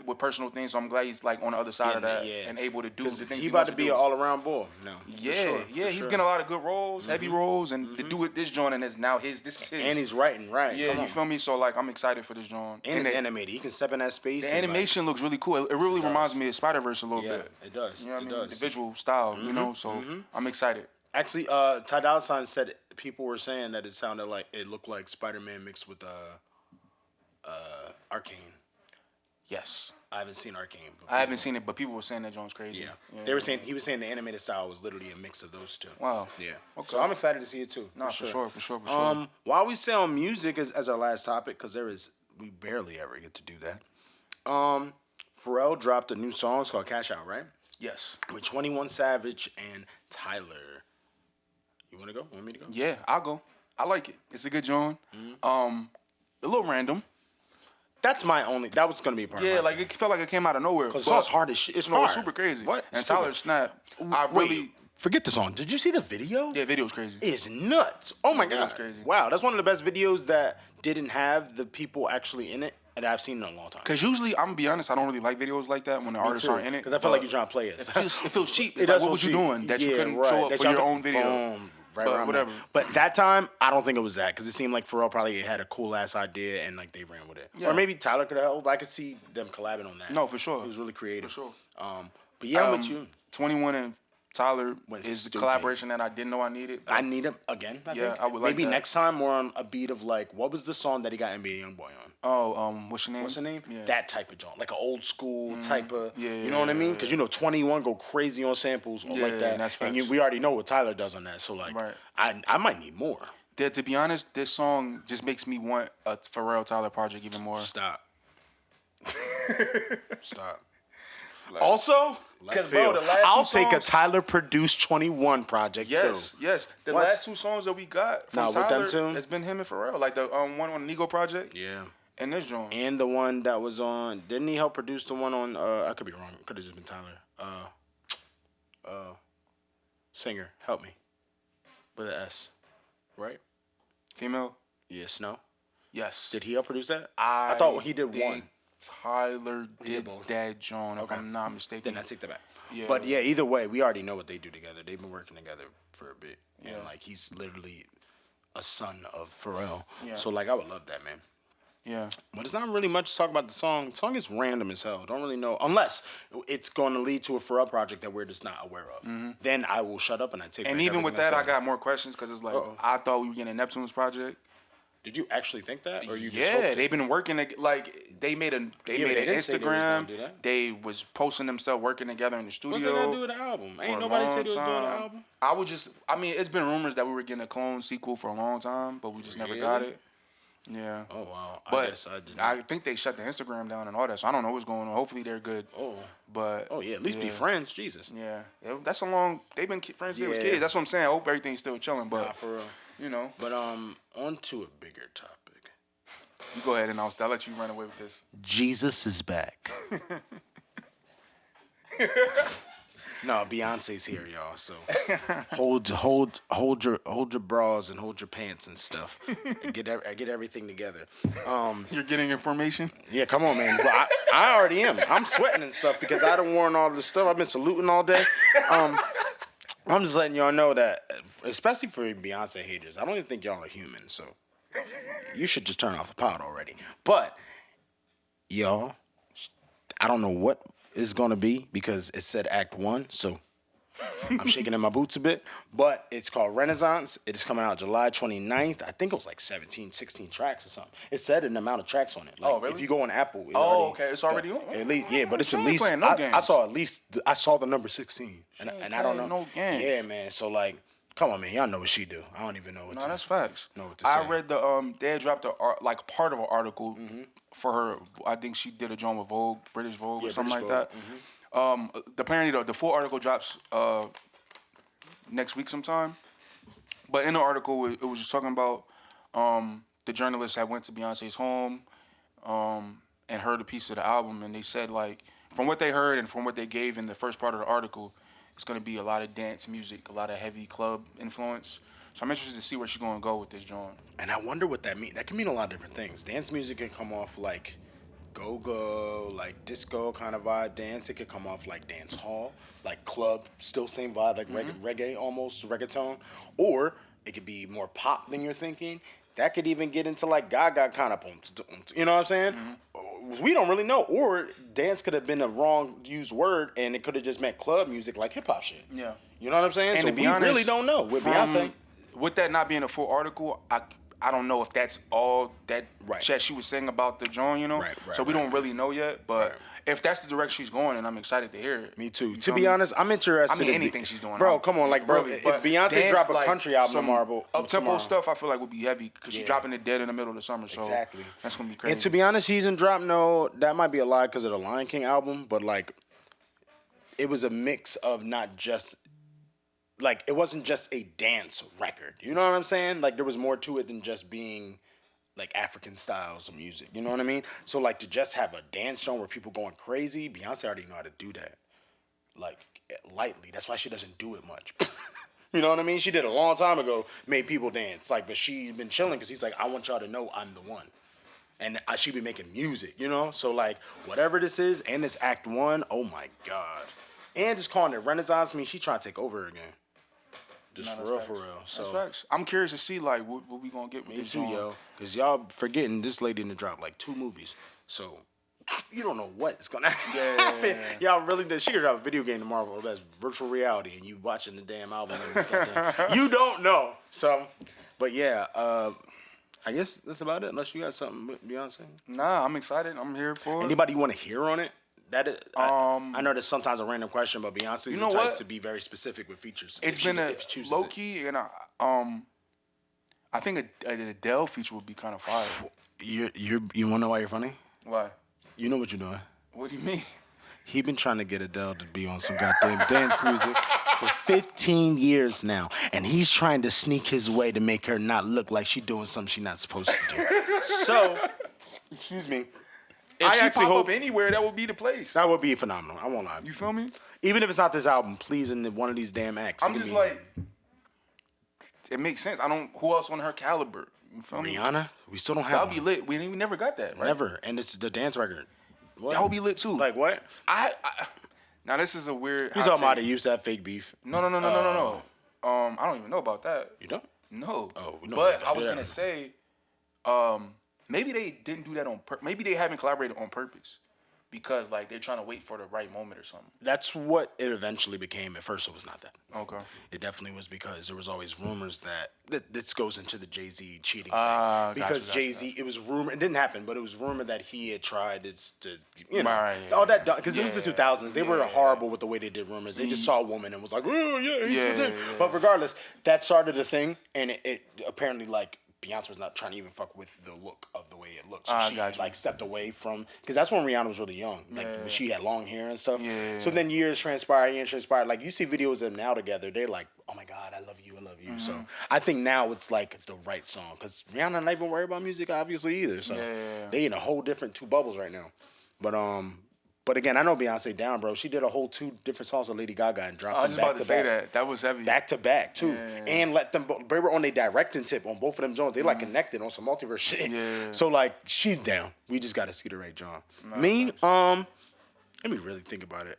with personal things. So I'm glad he's like on the other side of that and able to do the things he about to be an all around boy now. Yeah, he's getting a lot of good roles, heavy roles, and to do with this joint and it's now his. This is his. And he's writing, right? Yeah, you feel me? So like, I'm excited for this joint. And it's animated. He can step in that space. The animation looks really cool. It really reminds me of Spider-Verse a little bit. It does. You know what I mean? The visual style, you know. So I'm excited. Actually, Ty Dolla $ign said people were saying that it looked like Spider-Man mixed with Arcane. Yes. I haven't seen Arcane. I haven't seen it, but people were saying that joint's crazy. Yeah. They were saying he was saying the animated style was literally a mix of those two. Wow. Yeah. Okay. So I'm excited to see it too. For sure. While we stay on music as our last topic, because we barely ever get to do that. Pharrell dropped a new song. It's called Cash Out, right? Yes. With 21 Savage and Tyler. You want to go? Want me to go? Yeah, I'll go. I like it. It's a good joint. A little random. That was going to be a part of it. Yeah, like it felt like it came out of nowhere. Because the song's hard as shit. It's fire. It's super crazy. What? And Tyler Snap. Forget the song. Did you see the video? Yeah, video's crazy. It's nuts. Oh my God. Crazy. Wow, that's one of the best videos that didn't have the people actually in it that I've seen in a long time. Because usually, I'm going to be honest, I don't really like videos like that when the artists aren't in it. Because I feel like you're trying to play it. It feels cheap. It's like, what was you doing that you couldn't show up for your own video? But whatever. But that time, I don't think it was that because it seemed like Pharrell probably had a cool ass idea and like they ran with it. Yeah. Or maybe Tyler could have helped. I could see them collabing on that. No, for sure. It was really creative. For sure. But yeah, I'm with you. 21 and Tyler is the collaboration that I didn't know I needed. I need him again. I would like maybe that. Next time more on a beat of like what was the song that he got NBA YoungBoy on? Oh, what's your name? What's the name? Yeah. That type of joint, like an old school type of. You know what I mean? Because 21 go crazy on samples like that, that's and we already know what Tyler does on that. So like, I might need more. To be honest, this song just makes me want a Pharrell Tyler project even more. Stop. Also, I'll take a Tyler produced 21 project too. Yes. The last two songs that we got from Tyler has been him and Pharrell. Like the one on the Nego project. Yeah. And this joint. And the one that was on. Didn't he help produce the one on? I could be wrong. Could have just been Tyler. Singer, help me. With an S, right? Female. Yeah, Snow. Yes. Did he help produce that? I thought he did one. Tyler did that joint, if I'm not mistaken. Then I take that back. Yeah. But yeah, either way, we already know what they do together. They've been working together for a bit. Yeah. And like he's literally a son of Pharrell. Yeah. So like I would love that, man. Yeah. But it's not really much to talk about the song. The song is random as hell. Don't really know. Unless it's going to lead to a Pharrell project that we're just not aware of. Then I will shut up and I take And even with that, I got more questions because it's like, I thought we were getting a Neptune's project. Did you actually think that, or you? Yeah, they've been working. Like they made an Instagram. They was posting themselves working together in the studio. What's that got to do with the album? Ain't nobody said they was doing the album. It's been rumors that we were getting a clone sequel for a long time, but we just never got it. Yeah. Oh wow. I think they shut the Instagram down and all that, so I don't know what's going on. Hopefully they're good. At least be friends. Jesus. Yeah. That's a long. They've been friends since kids. That's what I'm saying. I hope everything's still chilling, but for real. You know. But on to a bigger topic. You go ahead and I'll let you run away with this. Jesus is back. No, Beyonce's here, y'all. So hold your bras and hold your pants and stuff. And get everything together. You're getting information? Yeah, come on, man. But I already am. I'm sweating and stuff because I done worn all this stuff. I've been saluting all day. I'm just letting y'all know that, especially for Beyonce haters, I don't even think y'all are human, so you should just turn off the pod already. But, y'all, I don't know what it's going to be because it said Act 1, so I'm shaking in my boots a bit. But it's called Renaissance. It is coming out July 29th. I think it was like 17, 16 tracks or something. It said an amount of tracks on it. Like, really? If you go on Apple. It's already on? At least, yeah, but it's at least, I saw the number 16. And I don't know. No games. Yeah, man. So, like, come on, man. Y'all know what she do. I don't even know what that's facts. Know what to say. I read they had dropped part of an article for her. I think she did a joint with Vogue, British Vogue or something British like Vogue. That. Apparently, the full article drops next week sometime. But in the article, it was just talking about the journalists that went to Beyonce's home and heard a piece of the album. And they said, like, from what they heard and from what they gave in the first part of the article, it's going to be a lot of dance music, a lot of heavy club influence. So I'm interested to see where she's gonna go with this joint. And I wonder what that means. That can mean a lot of different things. Dance music can come off like go-go, like disco kind of vibe dance. It could come off like dance hall, like club, still same vibe, like reggae almost, reggaeton. Or it could be more pop than you're thinking. That could even get into like Gaga kind of, you know what I'm saying? We don't really know. Or dance could have been a wrong used word, and it could have just meant club music, like hip hop shit. Yeah. You know what I'm saying? And so to be we honest, really don't know with Beyonce. With that not being a full article, I don't know if that's all that Right. chat she was saying about the joint, you know? Right, so we don't really know yet, but if that's the direction she's going, and I'm excited to hear it. Me too. You To feel be me? honest, I'm interested. I mean, in anything she's doing. Bro, come on. Like, bro, really, if but Beyonce dance, drop a like, country album some tomorrow, up-tempo stuff, I feel like would be heavy because she's Yeah. dropping it dead in the middle of the summer. So Exactly. that's going to be crazy. And to be honest, he didn't drop that might be a lie because of the Lion King album, but like, it was a mix of not just, like, it wasn't just a dance record. You know what I'm saying? Like, there was more to it than just being like African styles of music. You know what I mean? So like to just have a dance show where people going crazy, Beyonce already know how to do that. Like lightly. That's why she doesn't do it much. You know what I mean? She did a long time ago, made people dance. Like, but she's been chilling because he's like, I want y'all to know I'm the one. And she be making music, you know? So like whatever this is, and this Act 1, oh my God. And just calling it Renaissance means she trying to take over again. Just for real, for real. So That's facts. I'm curious to see like what we gonna get with me this too, joint. yo. Because y'all forgetting this lady done dropped like 2 movies. So you don't know what's gonna happen. Y'all really did. She could drop a video game tomorrow that's virtual reality and you watching the damn album. And you don't know. So, but yeah, I guess that's about it. Unless you got something with Beyonce. Nah, I'm excited. I'm here for it. Anybody you want to hear on it? That is, I know that's sometimes a random question, but Beyonce's You the know type what? to be very specific with features. It's been a low key, and I think an Adele feature would be kind of fire. You want to know why you're funny? Why? You know what you're doing. What do you mean? He been trying to get Adele to be on some goddamn dance music for 15 years now, and he's trying to sneak his way to make her not look like she doing something she's not supposed to do. So, excuse me. If she actually pop hope up anywhere, that would be the place. that would be phenomenal. I won't lie. You feel me? Even if it's not this album, please, in one of these damn acts. I'm just like, it makes sense. Who else on her caliber? You feel me? Rihanna. We still don't have. That would be lit. We never got that, right? Never, and it's the dance record. What? That would be lit too. Like what? I now this is a weird. You talking about they used to have fake beef? No. I don't even know about that. You don't? No. Oh, no. But I was gonna say, maybe they didn't do that on purpose. Maybe they haven't collaborated on purpose because like they're trying to wait for the right moment or something. That's what it eventually became. At first, it was not that. Okay. It definitely was because there was always rumors that this goes into the Jay-Z cheating thing. Gotcha, Because Jay-Z, it was rumored, it didn't happen, but it was rumored that he had tried to, Right, all that, because it was the yeah, 2000s. They were yeah. horrible with the way they did rumors. They just saw a woman and was like, oh, yeah, he's with him. Yeah. But regardless, that started a thing, and it apparently, like, Beyonce was not trying to even fuck with the look of the way it looked. So she gotcha. like stepped away from, because that's when Rihanna was really young. Like when she had long hair and stuff. Yeah. So then years transpired. Like you see videos of them now together. They're like, oh my God, I love you. Mm-hmm. So I think now it's like the right song. Because Rihanna not even worried about music obviously either. So they in a whole different 2 bubbles right now. But again, I know Beyonce down, bro. She did a whole 2 different songs with Lady Gaga and dropped I them was just back about to to say back. that. That was heavy. Back to back too, Yeah. and let them. They were on their directing tip on both of them Jones. They like connected on some multiverse shit. Yeah. So like she's down. We just got to see the right John. Me, let me really think about it.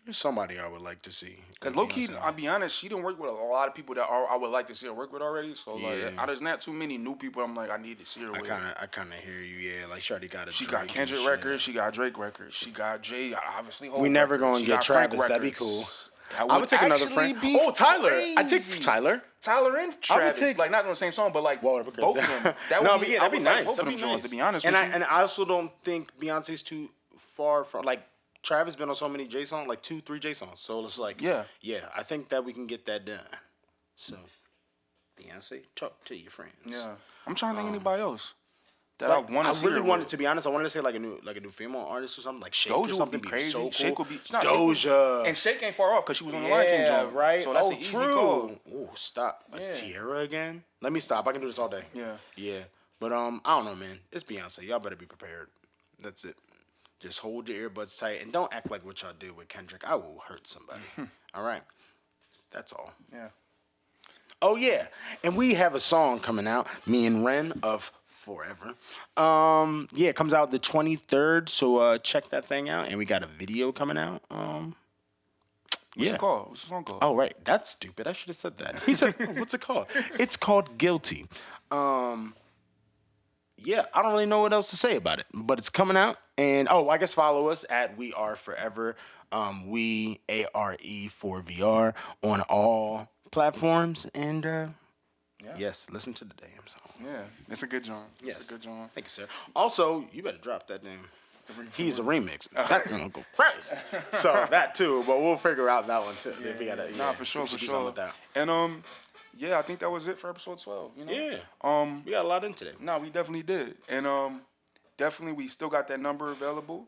There's somebody I would like to see. Because low key, I'll be honest, she didn't work with a lot of people that I would like to see her work with already. So like, there's not too many new people. I'm like, I need to see her with. I kind of hear you. Yeah, like she already got a. She Drake got Kendrick and records. She got Drake records. She got Jay. Obviously, We never gonna get Travis. That'd be cool. I would take another friend. Oh, Tyler. I take Tyler. Tyler and Travis. take- Like not on the same song, but like both of them. That No, would but be, yeah, that'd be nice. Both of That'd them be joints, nice. to be honest And with I also don't think Beyonce's too far from like. Travis been on so many J songs, like 2, 3 J songs. So it's like, yeah, I think that we can get that done. So, Beyonce, talk to your friends. Yeah, I'm trying to think anybody else that I want to see. I really her wanted, with. to be honest, I wanted to say like a new female artist or something, like Shake or Doja something. would be crazy. So cool. Shake would be Doja. And Shake ain't far off because she was on the Lion King joint. right. So that's an easy call. Oh, stop. Yeah. Tierra again? Let me stop. I can do this all day. Yeah. But I don't know, man. It's Beyonce. Y'all better be prepared. That's it. Just hold your earbuds tight and don't act like what y'all did with Kendrick. I will hurt somebody. All right. That's all. Yeah. Oh yeah, and we have a song coming out. Me and Ren of Forever. Yeah, it comes out the 23rd. So check that thing out. And we got a video coming out. What's it called? What's the song called? Oh right, that's stupid. I should have said that. He said, "What's it called?" It's called Guilty. Yeah, I don't really know what else to say about it, but it's coming out. And I guess follow us at We Are Forever. We ARE4VR on all platforms. And yes, listen to the damn song. Yeah, it's a good joint. Yes, it's a good joint. Thank you, sir. Also, you better drop that name. He's a remix. That's gonna go crazy. So that too, but we'll figure out that one too. Yeah, we gotta, for sure, we for should do sure. something with that. And yeah, I think that was it for episode 12. You know? Yeah. We got a lot in today. No, we definitely did. And definitely we still got that number available.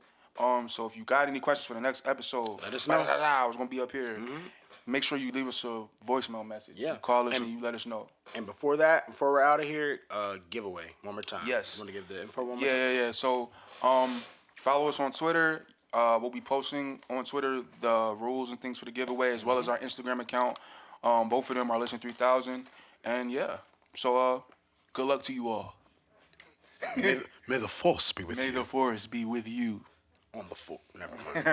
So if you got any questions for the next episode, let us know. I was gonna be up here. Mm-hmm. Make sure you leave us a voicemail message. Yeah. You call us and you let us know. And before we're out of here, giveaway one more time. Yes. You want to give the info one more time? Yeah. So follow us on Twitter. We'll be posting on Twitter the rules and things for the giveaway, as well as our Instagram account. Both of them are Listen 3000. And yeah, so good luck to you all. May the force be with you. May the force be with you. On the force. Never mind.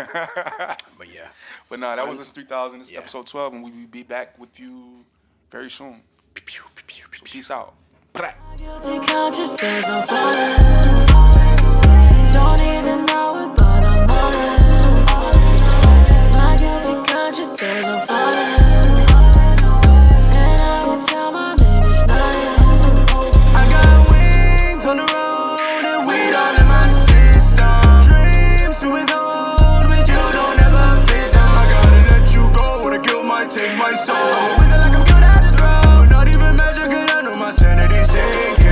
But yeah. But nah, that was Listen 3000. This is episode 12, and we will be back with you very soon. So peace out. Guilty conscience says I'm falling. Don't even know it, but I'm on it. My guilty conscience says I'm falling. And I can tell my baby's lying. I got wings on the road and weed all in my system. Dreams to withhold, but you don't ever fit them. I gotta let you go, or the guilt might take my soul. I'm a wizard like I'm good at the throw. Not even magic, cause I know my sanity's sinking.